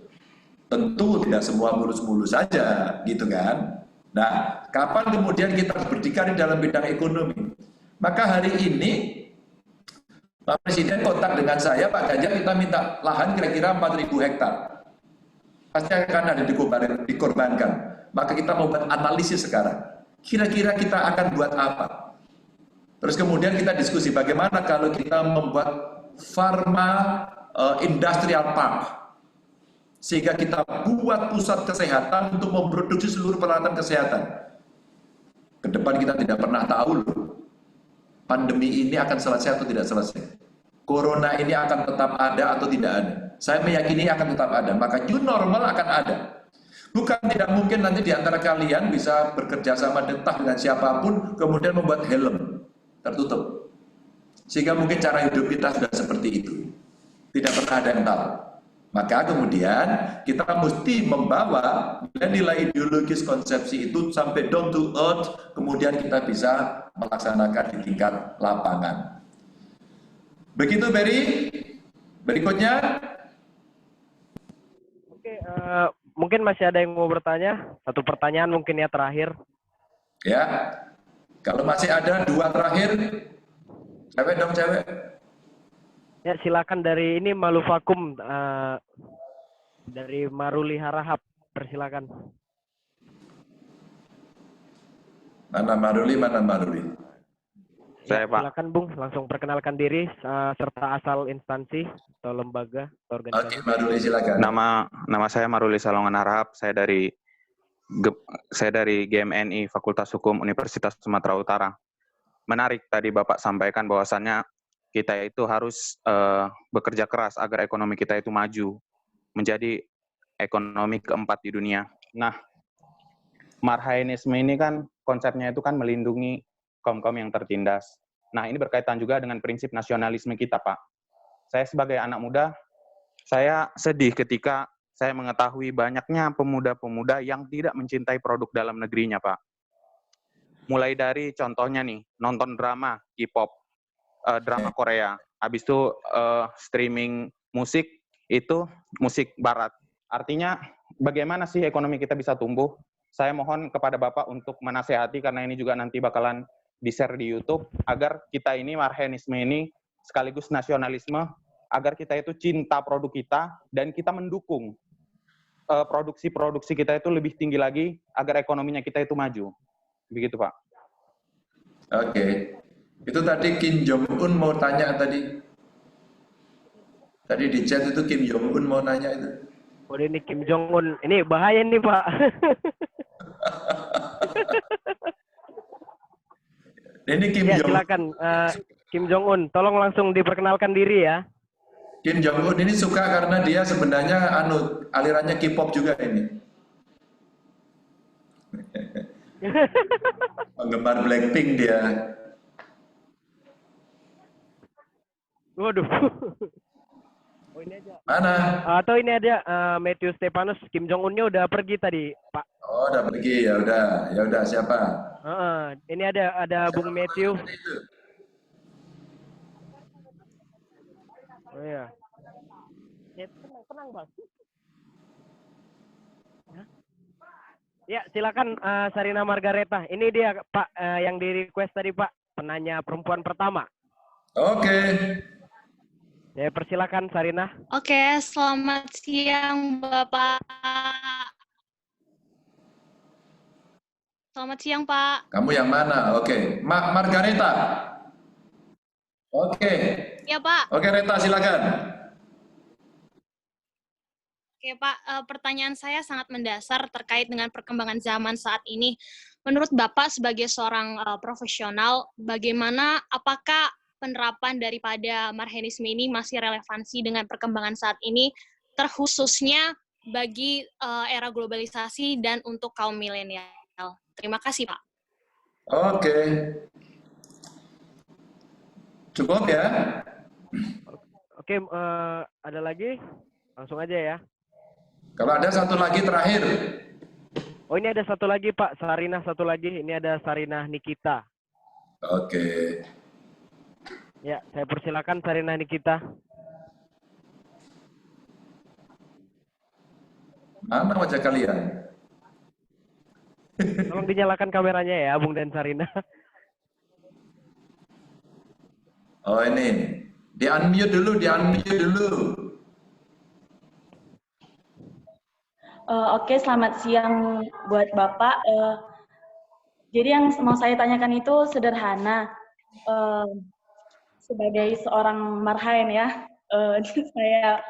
Tentu tidak semua mulus-mulus saja, gitu kan? Nah, kapan kemudian kita berdikari dalam bidang ekonomi? Maka hari ini Pak Presiden kontak dengan saya, Pak Ganjar, kita minta lahan kira-kira 4.000 hektar. Pasti akan ada dikorbankan. Maka kita membuat analisis sekarang. Kira-kira kita akan buat apa? Terus kemudian kita diskusi bagaimana kalau kita membuat pharma industrial park. Sehingga kita buat pusat kesehatan untuk memproduksi seluruh peralatan kesehatan. Ke depan kita tidak pernah tahu loh. Pandemi ini akan selesai atau tidak selesai. Corona ini akan tetap ada atau tidak ada. Saya meyakini akan tetap ada. Maka new normal akan ada. Bukan tidak mungkin nanti di antara kalian bisa bekerja sama entah dengan siapapun, kemudian membuat helm tertutup. Sehingga mungkin cara hidup kita sudah seperti itu. Tidak pernah ada yang tahu. Maka kemudian kita mesti membawa nilai ideologis konsepsi itu sampai down to earth, kemudian kita bisa melaksanakan di tingkat lapangan. Begitu Berry. Berikutnya. Oke, mungkin masih ada yang mau bertanya? Satu pertanyaan mungkin ya terakhir. Ya, kalau masih ada 2 terakhir, cewek dong cewek. Ya silakan dari ini Maluvakum dari Maruli Harahap. persilakan. Mana Maruli? Ya, Saya, Pak. silakan Bung, langsung perkenalkan diri serta asal instansi atau lembaga atau Oke, organisasi. Maruli silakan. Nama saya Maruli Salongan Harahap. Saya dari GMNI Fakultas Hukum Universitas Sumatera Utara. Menarik tadi Bapak sampaikan bahwasannya kita itu harus bekerja keras agar ekonomi kita itu maju menjadi ekonomi keempat di dunia. Nah, marhainisme ini kan konsepnya itu kan melindungi kaum-kaum yang tertindas. Nah, ini berkaitan juga dengan prinsip nasionalisme kita, Pak. Saya sebagai anak muda, saya sedih ketika saya mengetahui banyaknya pemuda-pemuda yang tidak mencintai produk dalam negerinya, Pak. Mulai dari contohnya nih, nonton drama K-pop, drama Korea, habis itu streaming musik, itu musik barat. Artinya, bagaimana sih ekonomi kita bisa tumbuh? Saya mohon kepada Bapak untuk menasehati, karena ini juga nanti bakalan di-share di YouTube, agar kita ini, marhainisme ini, sekaligus nasionalisme, agar kita itu cinta produk kita, dan kita mendukung produksi-produksi kita itu lebih tinggi lagi, agar ekonominya kita itu maju. Begitu, Pak. Oke. Itu tadi Kim Jong-un mau tanya tadi. Tadi di chat itu Kim Jong-un mau nanya itu. Oh, ini Kim Jong-un. Ini bahaya nih, Pak. Ini Kim Ya, Jong-un. silakan. Kim Jong-un, tolong langsung diperkenalkan diri ya. Kim Jong-un ini suka karena dia sebenarnya alirannya K-pop juga ini. Penggemar Blackpink dia. Waduh. Oh, ini aja. Mana? Atau ini ada Matthew Stepanus. Kim Jong-unnya udah pergi tadi, Pak. Oh, udah pergi. Ya udah siapa? Ini ada Bung Matthew. Oh iya. Ya, tenang, Bang. Ya, silakan Sarina Margareta. Ini dia, Pak, yang di request tadi, Pak, penanya perempuan pertama. Oke. Ya, persilakan Sarina. Oke, selamat siang Bapak. Selamat siang Pak. Kamu yang mana? Oke. Margareta. Oke. Ya Pak. Oke, Reta silakan. Oke Pak, pertanyaan saya sangat mendasar terkait dengan perkembangan zaman saat ini. Menurut Bapak sebagai seorang profesional, apakah penerapan daripada marhainisme ini masih relevansi dengan perkembangan saat ini, terkhususnya bagi era globalisasi dan untuk kaum milenial? Terima kasih Pak. Oke. Cukup ya? Oke, ada lagi? Langsung aja ya. Kalau ada satu lagi terakhir. Oh, ini ada satu lagi, Pak. Sarina satu lagi. Ini ada Sarina Nikita. Oke. Ya, saya persilakan Sarina Nikita. Mana wajah kalian? Tolong dinyalakan kameranya ya, Bung dan Sarina. Oh ini. Di-unmute dulu. Oke, selamat siang buat Bapak. Jadi yang mau saya tanyakan itu sederhana. Sebagai seorang marhain ya, saya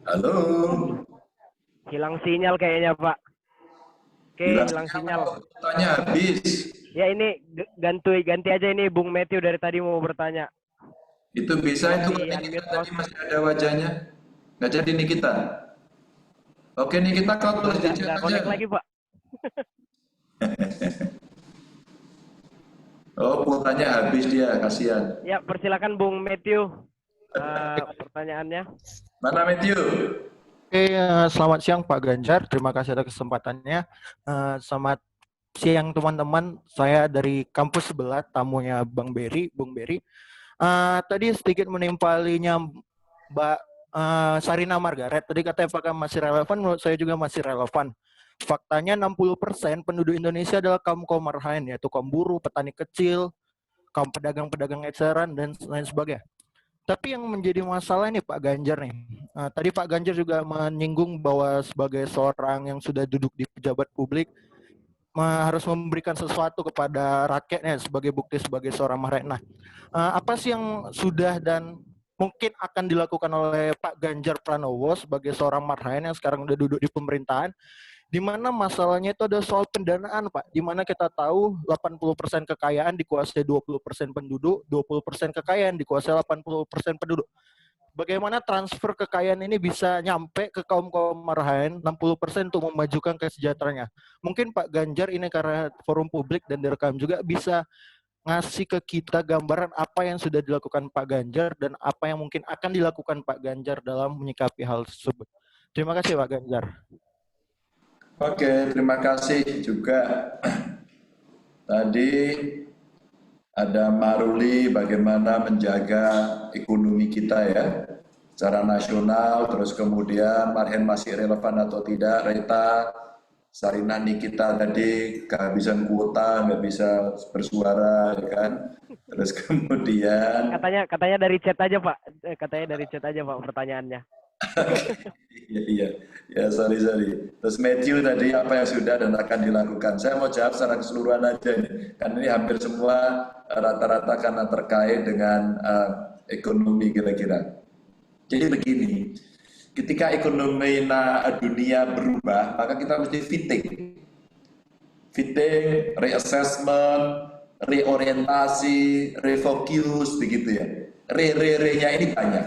Halo. Hilang sinyal kayaknya, Pak. Oke, hilang sinyal. Tanya habis. Ya, ini ganti aja ini Bung Matthew dari tadi mau bertanya. Itu bisa itu Nikita tadi masih ada wajahnya. Nggak jadi Nikita. Oke Nikita kau tulis di chat aja. Lagi Pak. Oh pultanya habis dia, kasihan. Ya persilakan Bung Matthew. Pertanyaannya. Mana Matthew? Oke, selamat siang Pak Ganjar. Terima kasih atas kesempatannya. Selamat siang teman-teman. Saya dari kampus sebelah, tamunya Bung Berry. Tadi sedikit menimpalinya Mbak Sarina Margaret. Tadi katanya apakah masih relevan? Menurut saya juga masih relevan. Faktanya 60% penduduk Indonesia adalah kaum marhain, yaitu kaum buruh, petani kecil, kaum pedagang-pedagang eceran dan lain sebagainya. Tapi yang menjadi masalah nih Pak Ganjar nih. Tadi Pak Ganjar juga menyinggung bahwa sebagai seorang yang sudah duduk di pejabat publik harus memberikan sesuatu kepada rakyatnya sebagai bukti sebagai seorang marhain. Nah, apa sih yang sudah dan mungkin akan dilakukan oleh Pak Ganjar Pranowo sebagai seorang marhain yang sekarang udah duduk di pemerintahan, di mana masalahnya itu ada soal pendanaan, Pak. Di mana kita tahu 80% kekayaan dikuasai 20% penduduk, 20% kekayaan dikuasai 80% penduduk. Bagaimana transfer kekayaan ini bisa nyampe ke kaum-kaum marhain 60% untuk memajukan kesejahteraannya. Mungkin Pak Ganjar ini karena forum publik dan direkam juga bisa ngasih ke kita gambaran apa yang sudah dilakukan Pak Ganjar dan apa yang mungkin akan dilakukan Pak Ganjar dalam menyikapi hal tersebut. Terima kasih Pak Ganjar. Oke, terima kasih juga. Tadi ada Maruli bagaimana menjaga ekonomi kita ya, secara nasional, terus kemudian marhen masih relevan atau tidak, Reta, Sarinah Nikita tadi kehabisan kuota, nggak bisa bersuara, ya kan? Terus kemudian katanya dari chat aja Pak, katanya dari chat aja Pak pertanyaannya. Ya, sorry. Terus Matthew tadi apa yang sudah dan akan dilakukan. Saya mau jawab secara keseluruhan aja nih, karena ini hampir semua rata-rata karena terkait dengan ekonomi kira-kira. Jadi begini, ketika ekonomi dunia berubah, maka kita mesti fitting, reassessment, reorientasi, refocus, begitu ya. Re-nya ini banyak.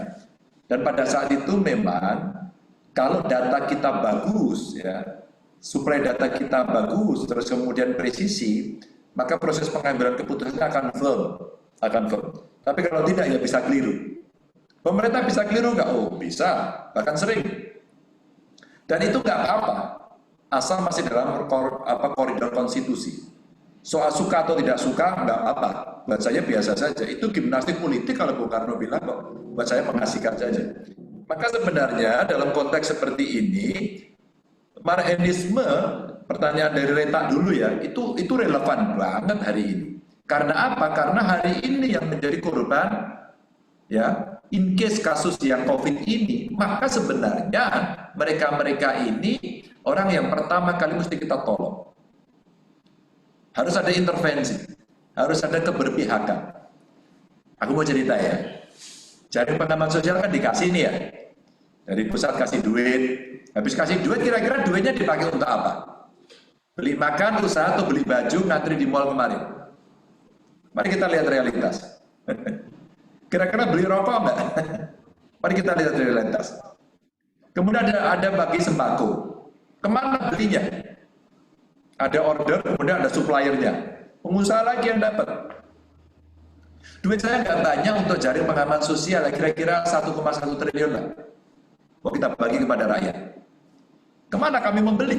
Dan pada saat itu memang kalau data kita bagus ya, supaya data kita bagus terus kemudian presisi, maka proses pengambilan keputusan akan firm. Tapi kalau tidak ya bisa keliru. Pemerintah bisa keliru nggak? Oh bisa, bahkan sering. Dan itu nggak apa-apa, asal masih dalam koridor konstitusi. Soal suka atau tidak suka nggak apa-apa, buat saya biasa saja. Itu gimnastik politik kalau Bung Karno bilang kok, buat saya mengasihkan saja. Maka sebenarnya dalam konteks seperti ini, marhenisme, pertanyaan dari Reta dulu ya, itu relevan banget hari ini. Karena apa? Karena hari ini yang menjadi korban, ya, in case kasus yang COVID ini, maka sebenarnya mereka-mereka ini orang yang pertama kali mesti kita tolong. Harus ada intervensi, harus ada keberpihakan. Aku mau cerita ya, jaring pengaman sosial kan dikasih nih ya, dari pusat kasih duit, habis kasih duit kira-kira duitnya dipakai untuk apa? Beli makan, usaha, atau beli baju, ngantri di mall kemarin? Mari kita lihat realitas. Kira-kira beli rokok enggak? Mari kita lihat realitas. Kemudian ada bagi sembako, kemana belinya? Ada order, kemudian ada suppliernya. Pengusaha lagi yang dapat. Duit saya nggak banyak untuk jaring pengaman sosial, kira-kira 1,1 triliun lah. Mau kita bagi kepada rakyat. Kemana kami membeli?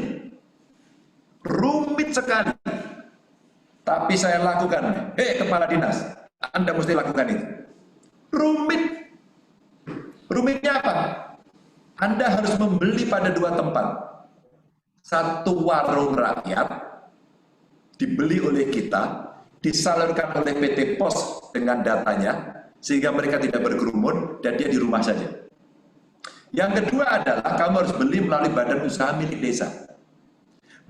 Rumit sekali. Tapi saya lakukan. Kepala dinas, Anda mesti lakukan itu. Rumit. Rumitnya apa? Anda harus membeli pada dua tempat. Satu warung rakyat dibeli oleh kita, disalurkan oleh PT Pos dengan datanya, sehingga mereka tidak berkerumun dan dia di rumah saja. Yang kedua adalah kamu harus beli melalui badan usaha milik desa.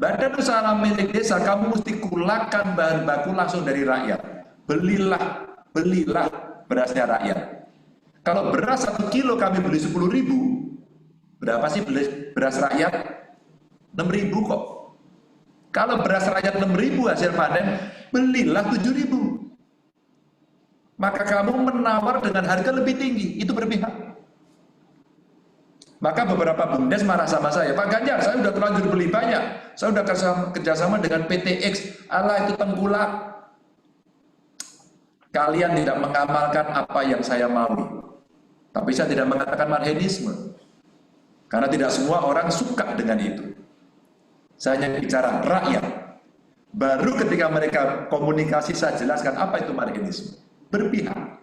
Badan usaha milik desa, kamu mesti kulakan bahan baku langsung dari rakyat. Belilah berasnya rakyat. Kalau beras 1 kilo kami beli 10.000, berapa sih beras rakyat? 6.000 kok. Kalau beras rakyat 6.000 hasil panen, belilah 7.000. Maka kamu menawar dengan harga lebih tinggi, itu berpihak. Maka beberapa bumdes marah sama saya, Pak Ganjar, saya sudah terlanjur beli banyak, saya sudah kerjasama dengan PTX, Allah itu tengkulak. Kalian tidak mengamalkan apa yang saya mau. Tapi saya tidak mengatakan marhenisme. Karena tidak semua orang suka dengan itu. Saya hanya bicara rakyat. Baru ketika mereka komunikasi saya jelaskan apa itu marhenisme. Berpihak.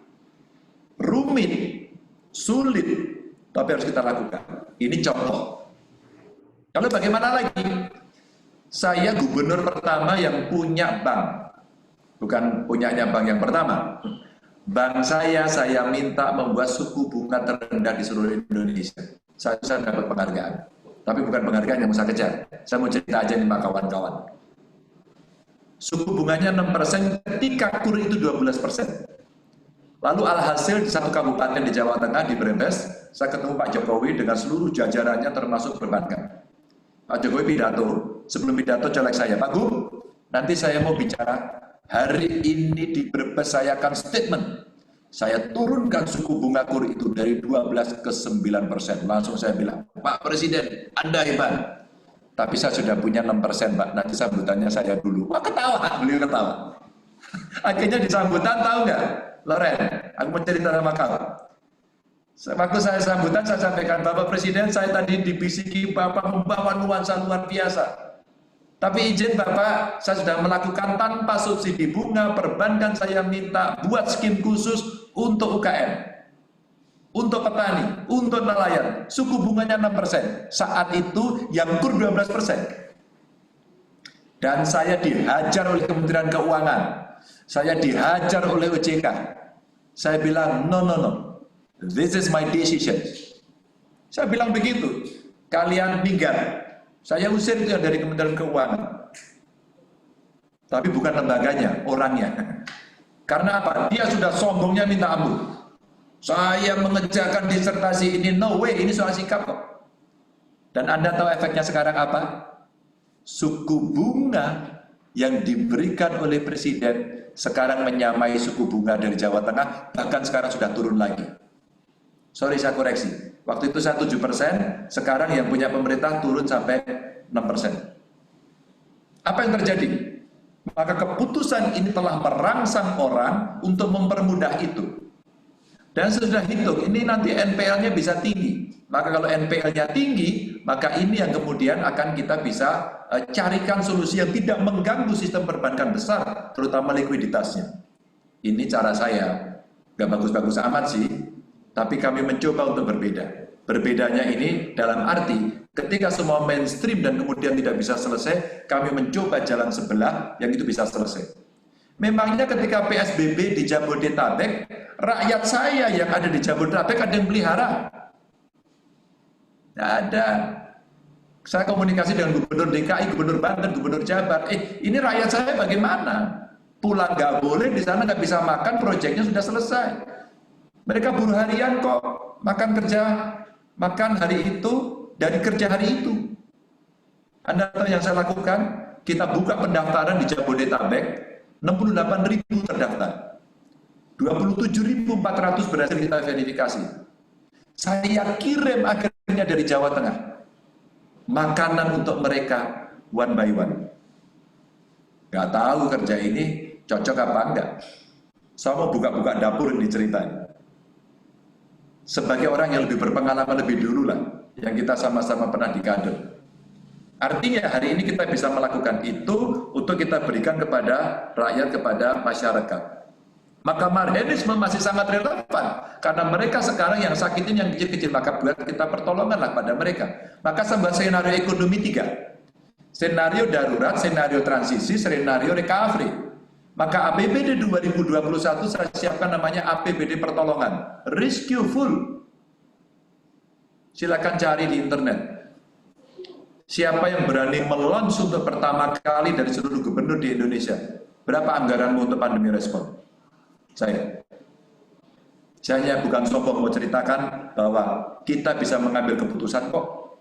Rumit. Sulit. Tapi harus kita lakukan. Ini contoh. Lalu bagaimana lagi? Saya gubernur pertama yang punya bank. bukan punyanya bank yang pertama. Bank saya minta membuat suku bunga terendah di seluruh Indonesia. Saya dapat penghargaan. Tapi bukan penghargaan yang mau saya kejar. Saya mau cerita aja nih Pak kawan-kawan. Suku bunganya 6% ketika KUR itu 12%. Lalu alhasil di satu kabupaten di Jawa Tengah, di Brebes, saya ketemu Pak Jokowi dengan seluruh jajarannya termasuk perbankan. Pak Jokowi pidato, sebelum pidato colek saya, Pak Gub, nanti saya mau bicara, hari ini di Brebes saya akan statement. Saya turunkan suku bunga KUR itu dari 12 ke 9%. Langsung saya bilang, Pak Presiden, Anda hebat. Tapi saya sudah punya 6%, Pak. Nanti sambutannya saya dulu. Wah, ketawa. Beliau ketawa. Akhirnya di sambutan, tahu nggak? Loren, aku mau cerita sama kamu. Waktu saya sambutan, saya sampaikan, Bapak Presiden, saya tadi dibisiki Bapak membawa nuansa luar biasa. Tapi izin Bapak, saya sudah melakukan tanpa subsidi bunga, perbankan saya minta buat skim khusus untuk UKM, untuk petani, untuk nelayan. Suku bunganya 6%. Saat itu yang KUR 12%. Dan saya dihajar oleh Kementerian Keuangan. Saya dihajar oleh OJK. Saya bilang, no. This is my decision. Saya bilang begitu. Kalian minggat. Saya usir itu dari Kementerian Keuangan. Tapi bukan lembaganya, orangnya. Karena apa? Dia sudah sombongnya minta ampun. Saya mengerjakan disertasi ini, no way, ini soal sikap kok. Dan Anda tahu efeknya sekarang apa? Suku bunga yang diberikan oleh Presiden sekarang menyamai suku bunga dari Jawa Tengah, bahkan sekarang sudah turun lagi. Sorry, saya koreksi. Waktu itu saya 7%, sekarang yang punya pemerintah turun sampai 6%. Apa yang terjadi? Maka keputusan ini telah merangsang orang untuk mempermudah itu. Dan sudah hitung, ini nanti NPL-nya bisa tinggi. Maka kalau NPL-nya tinggi, maka ini yang kemudian akan kita bisa carikan solusi yang tidak mengganggu sistem perbankan besar, terutama likuiditasnya. Ini cara saya. Gak bagus-bagus amat sih, tapi kami mencoba untuk berbeda. Berbedanya ini dalam arti, ketika semua mainstream dan kemudian tidak bisa selesai, kami mencoba jalan sebelah yang itu bisa selesai. Memangnya ketika PSBB di Jabodetabek, rakyat saya yang ada di Jabodetabek ada yang pelihara? Tidak ada. Saya komunikasi dengan Gubernur DKI, Gubernur Banten, Gubernur Jabar. Ini rakyat saya bagaimana? Pulang nggak boleh, di sana nggak bisa makan, proyeknya sudah selesai. Mereka buruh harian kok, makan hari itu, dari kerja hari itu. Anda tahu yang saya lakukan? Kita buka pendaftaran di Jabodetabek, 68.000 terdaftar. 27.400 berhasil kita verifikasi. Saya kirim akhirnya dari Jawa Tengah makanan untuk mereka one by one. Gak tahu kerja ini cocok apa enggak. Saya mau buka-buka dapur ini ceritanya. Sebagai orang yang lebih berpengalaman lebih dulu lah, yang kita sama-sama pernah dikader. Artinya hari ini kita bisa melakukan itu untuk kita berikan kepada rakyat, kepada masyarakat. Maka marhenisme masih sangat relevan, karena mereka sekarang yang sakitin yang kecil-kecil, maka buat kita pertolonganlah pada mereka. Maka sebuah skenario ekonomi 3. Skenario darurat, skenario transisi, skenario recovery. Maka APBD 2021 saya siapkan namanya APBD pertolongan, rescue full. Silakan cari di internet. Siapa yang berani melunch untuk pertama kali dari seluruh gubernur di Indonesia? Berapa anggaranmu untuk pandemi respon? Saya hanya bukan sombong mau ceritakan bahwa kita bisa mengambil keputusan kok.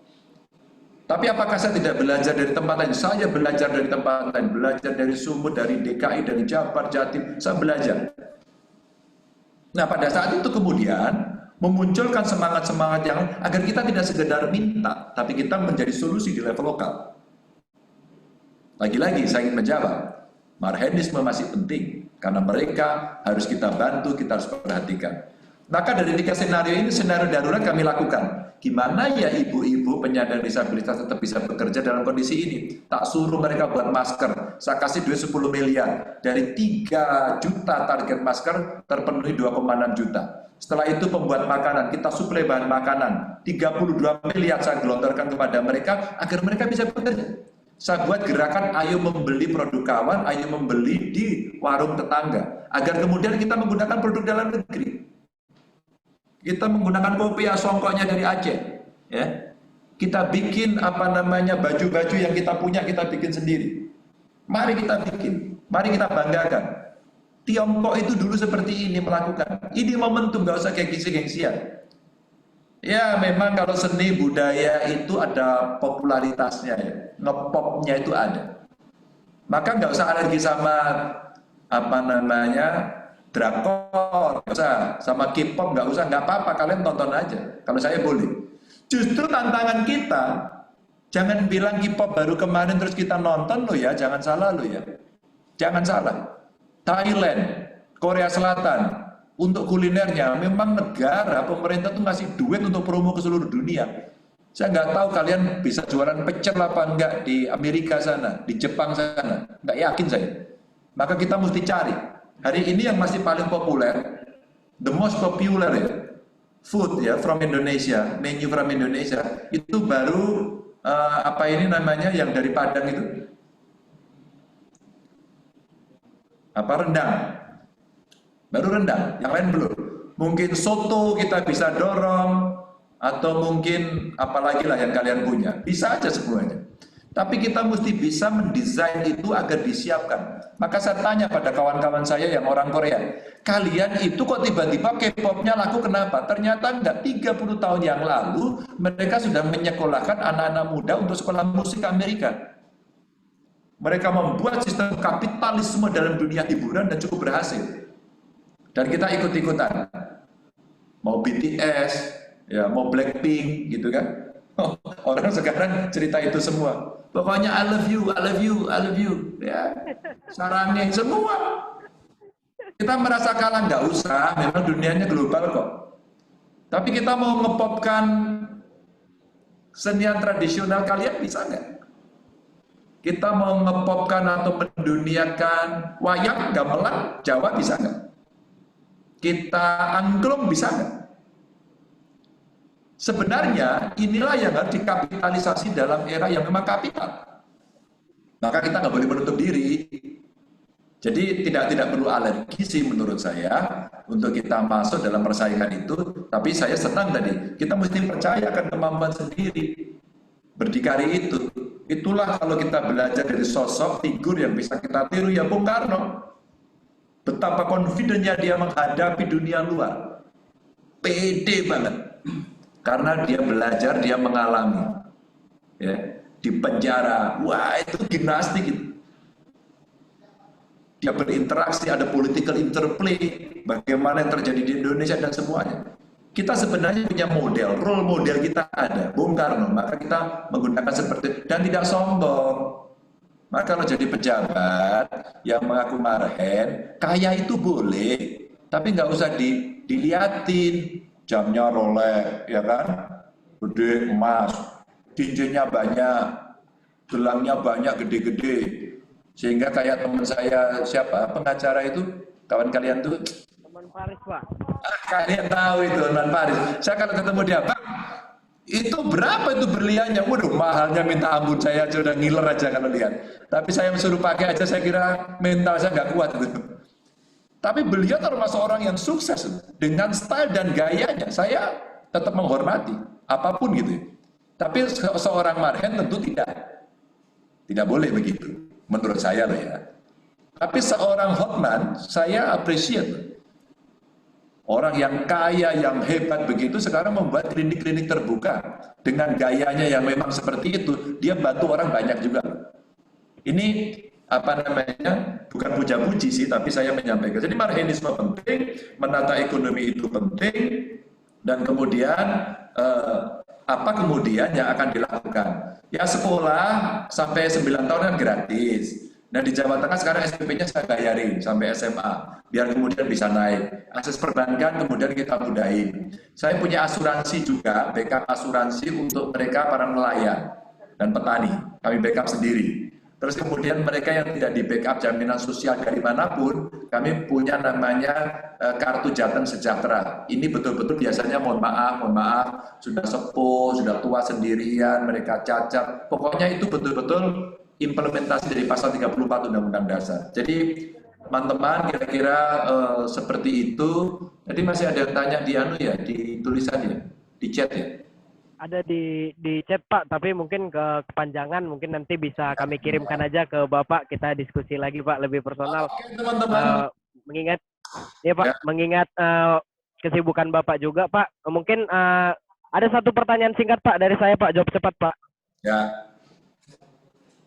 Tapi apakah saya tidak belajar dari tempat lain? Saya belajar dari tempat lain, belajar dari Sumut, dari DKI, dari Jabar, Jatim, saya belajar. Nah pada saat itu kemudian memunculkan semangat-semangat yang agar kita tidak sekedar minta, tapi kita menjadi solusi di level lokal. Lagi-lagi saya ingin menjawab, marhenisme masih penting, karena mereka harus kita bantu, kita harus perhatikan. Maka dari 3 skenario ini, skenario darurat kami lakukan. Gimana ya ibu-ibu penyandang disabilitas tetap bisa bekerja dalam kondisi ini? Tak suruh mereka buat masker, saya kasih duit 10 miliar. Dari 3 juta target masker, terpenuhi 2,6 juta. Setelah itu pembuat makanan, kita suplai bahan makanan. 32 miliar saya gelontorkan kepada mereka, agar mereka bisa bekerja. Saya buat gerakan ayo membeli produk kawan, ayo membeli di warung tetangga. Agar kemudian kita menggunakan produk dalam negeri. Kita menggunakan kopi songkoknya dari Aceh. Ya. Kita bikin baju-baju yang kita punya, kita bikin sendiri. Mari kita bikin, mari kita banggakan. Tiongkok itu dulu seperti ini melakukan. Ini momentum, gak usah kayak gengsi-gengsian. Ya memang kalau seni budaya itu ada popularitasnya ya, ngepopnya itu ada. Maka nggak usah alergi sama drakor, nggak usah, sama K-pop nggak usah, nggak apa-apa, kalian tonton aja. Kalau saya boleh. Justru tantangan kita, jangan bilang K-pop baru kemarin terus kita nonton loh ya, jangan salah loh ya, jangan salah. Thailand, Korea Selatan. Untuk kulinernya, memang negara, pemerintah tuh ngasih duit untuk promo ke seluruh dunia. Saya nggak tahu kalian bisa jualan pecel apa enggak di Amerika sana, di Jepang sana. Nggak yakin saya. Maka kita mesti cari. Hari ini yang masih paling populer, the most popular ya, food ya, from Indonesia, menu from Indonesia, itu baru yang dari Padang itu. Rendang. Baru rendang, yang lain belum. Mungkin soto kita bisa dorong, atau mungkin apalagi lah yang kalian punya. Bisa aja semuanya. Tapi kita mesti bisa mendesain itu agar disiapkan. Maka saya tanya pada kawan-kawan saya yang orang Korea, kalian itu kok tiba-tiba K-pop-nya laku kenapa? Ternyata enggak, 30 tahun yang lalu mereka sudah menyekolahkan anak-anak muda untuk sekolah musik Amerika. Mereka membuat sistem kapitalisme dalam dunia hiburan dan cukup berhasil. Dan kita ikut-ikutan, mau BTS, ya mau Blackpink, gitu kan? Orang sekarang cerita itu semua. Pokoknya I love you, I love you, I love you. Ya, sarangnya semua. Kita merasa kalah, nggak usah. Memang dunianya global kok. Tapi kita mau ngepopkan senian tradisional kalian bisa nggak? Kita mau ngepopkan atau menduniakan wayang, gamelan, Jawa bisa nggak? Kita angklung bisa nggak? Sebenarnya inilah yang harus dikapitalisasi dalam era yang memang kapital. Maka kita nggak boleh menutup diri. Jadi tidak perlu alergi sih menurut saya untuk kita masuk dalam persaingan itu. Tapi saya senang tadi, kita mesti percaya akan kemampuan sendiri. Berdikari itu. Itulah kalau kita belajar dari sosok figur yang bisa kita tiru ya Bung Karno. Betapa confident-nya dia menghadapi dunia luar. Pede banget. Karena dia belajar, dia mengalami. Ya, di penjara. Wah, itu gimnastik itu. Dia berinteraksi, ada political interplay. Bagaimana yang terjadi di Indonesia dan semuanya. Kita sebenarnya punya model, role model kita ada, Bung Karno. Maka kita menggunakan seperti dan tidak sombong. Maka kalau jadi pejabat yang mengaku marhen, kaya itu boleh, tapi nggak usah diliatin. Jamnya Rolex, ya kan? Gede emas, cincinnya banyak, gelangnya banyak gede-gede. Sehingga kayak teman saya, siapa pengacara itu, kawan kalian tuh? Teman Paris, Pak. Kalian tahu itu, teman Paris. Saya kalau ketemu dia, Pak, itu berapa itu berliannya? Waduh, mahalnya minta ampun, saya aja udah ngiler aja kalau lihat. Tapi saya suruh pakai aja, saya kira mental saya nggak kuat gitu. Tapi beliau termasuk orang yang sukses dengan style dan gayanya. Saya tetap menghormati apapun gitu. Tapi seorang marhen tentu tidak boleh begitu, menurut saya loh ya. Tapi seorang Hotman saya appreciate. Orang yang kaya, yang hebat begitu sekarang membuat klinik-klinik terbuka dengan gayanya yang memang seperti itu. Dia bantu orang banyak juga. Ini bukan puja-puji sih, tapi saya menyampaikan. Jadi marhenisme penting, menata ekonomi itu penting, dan kemudian apa kemudian yang akan dilakukan? Ya sekolah sampai 9 tahun kan gratis. Nah di Jawa Tengah sekarang SPP-nya saya bayarin sampai SMA, biar kemudian bisa naik. Akses perbankan kemudian kita mudahin. Saya punya asuransi juga, backup asuransi untuk mereka para nelayan dan petani. Kami backup sendiri. Terus kemudian mereka yang tidak di backup jaminan sosial dari manapun, kami punya namanya kartu Jateng Sejahtera. Ini betul-betul biasanya mohon maaf, sudah sepuh, sudah tua sendirian, mereka cacat. Pokoknya itu betul-betul implementasi dari pasal 34 Undang-Undang Dasar. Jadi teman-teman kira-kira seperti itu. Jadi masih ada yang tanya di di tulisannya, di chat ya. Ada di chat Pak, tapi mungkin kepanjangan, mungkin nanti bisa kami kirimkan aja ke Bapak, kita diskusi lagi Pak, lebih personal. Oke, teman-teman. Mengingat ya Pak, mengingat kesibukan Bapak juga Pak, mungkin ada satu pertanyaan singkat Pak dari saya Pak, jawab cepat Pak. Ya.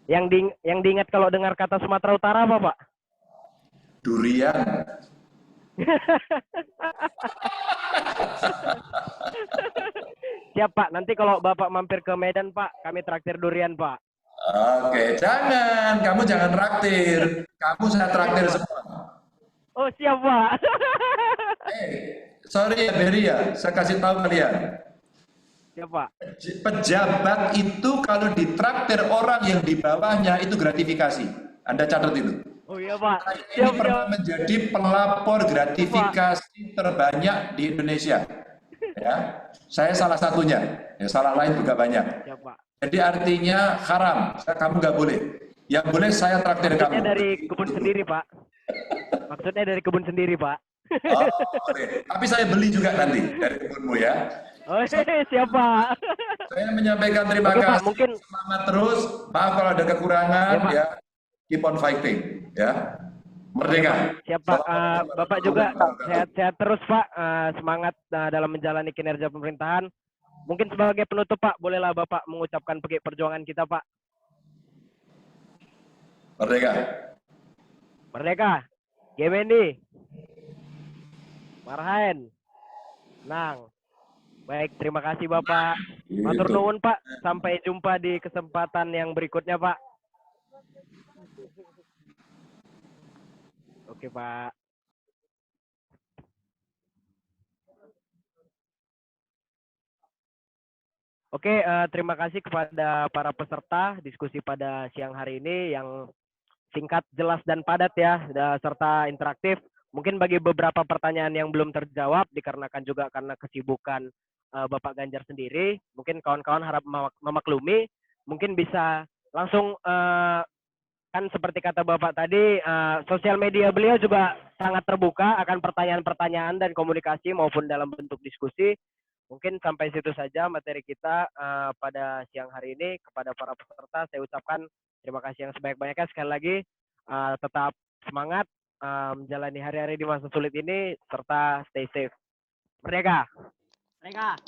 Yang diingat kalau dengar kata Sumatera Utara apa Pak? Durian. Siap Pak, nanti kalau Bapak mampir ke Medan Pak, kami traktir durian Pak. Oke, jangan, kamu jangan traktir, kamu saya traktir semua. Oh siap Pak. Sorry ya Beri ya, saya kasih tahu kalian. Siap Pak. Pejabat itu kalau ditraktir orang yang di bawahnya itu gratifikasi. Anda catat itu. Oh iya Pak. Ini pernah menjadi pelapor gratifikasi terbanyak di Indonesia. Ya, saya salah satunya. Ya, salah lain juga banyak. Siap Pak. Jadi artinya haram. Kamu nggak boleh. Yang boleh saya traktir kamu. Dari kebun sendiri Pak. Maksudnya dari kebun sendiri Pak. Oh, boleh. Tapi saya beli juga nanti dari kebunmu ya. Oh siap Pak. Saya menyampaikan terima kasih. Pak, mungkin semangat terus. Maaf kalau ada kekurangan ya. Keep on fighting ya. Merdeka. Siap Pak. Bapak juga sehat-sehat terus Pak. Semangat dalam menjalani kinerja pemerintahan. Mungkin sebagai penutup Pak, bolehlah Bapak mengucapkan perjuangan kita Pak. Merdeka. Merdeka. Gemendi. Marhaen. Nang. Baik, terima kasih Bapak. Matur nuwun Pak. Sampai jumpa di kesempatan yang berikutnya Pak. Oke Pak. Oke, terima kasih kepada para peserta diskusi pada siang hari ini yang singkat, jelas, dan padat ya, serta interaktif. Mungkin bagi beberapa pertanyaan yang belum terjawab, dikarenakan juga karena kesibukan Bapak Ganjar sendiri, mungkin kawan-kawan harap memaklumi, mungkin bisa langsung, kan seperti kata Bapak tadi, sosial media beliau juga sangat terbuka akan pertanyaan-pertanyaan dan komunikasi maupun dalam bentuk diskusi. Mungkin sampai situ saja materi kita pada siang hari ini. Kepada para peserta, saya ucapkan terima kasih yang sebanyak-banyaknya. Sekali lagi, tetap semangat menjalani hari-hari di masa sulit ini, serta stay safe. Merdeka! Merdeka!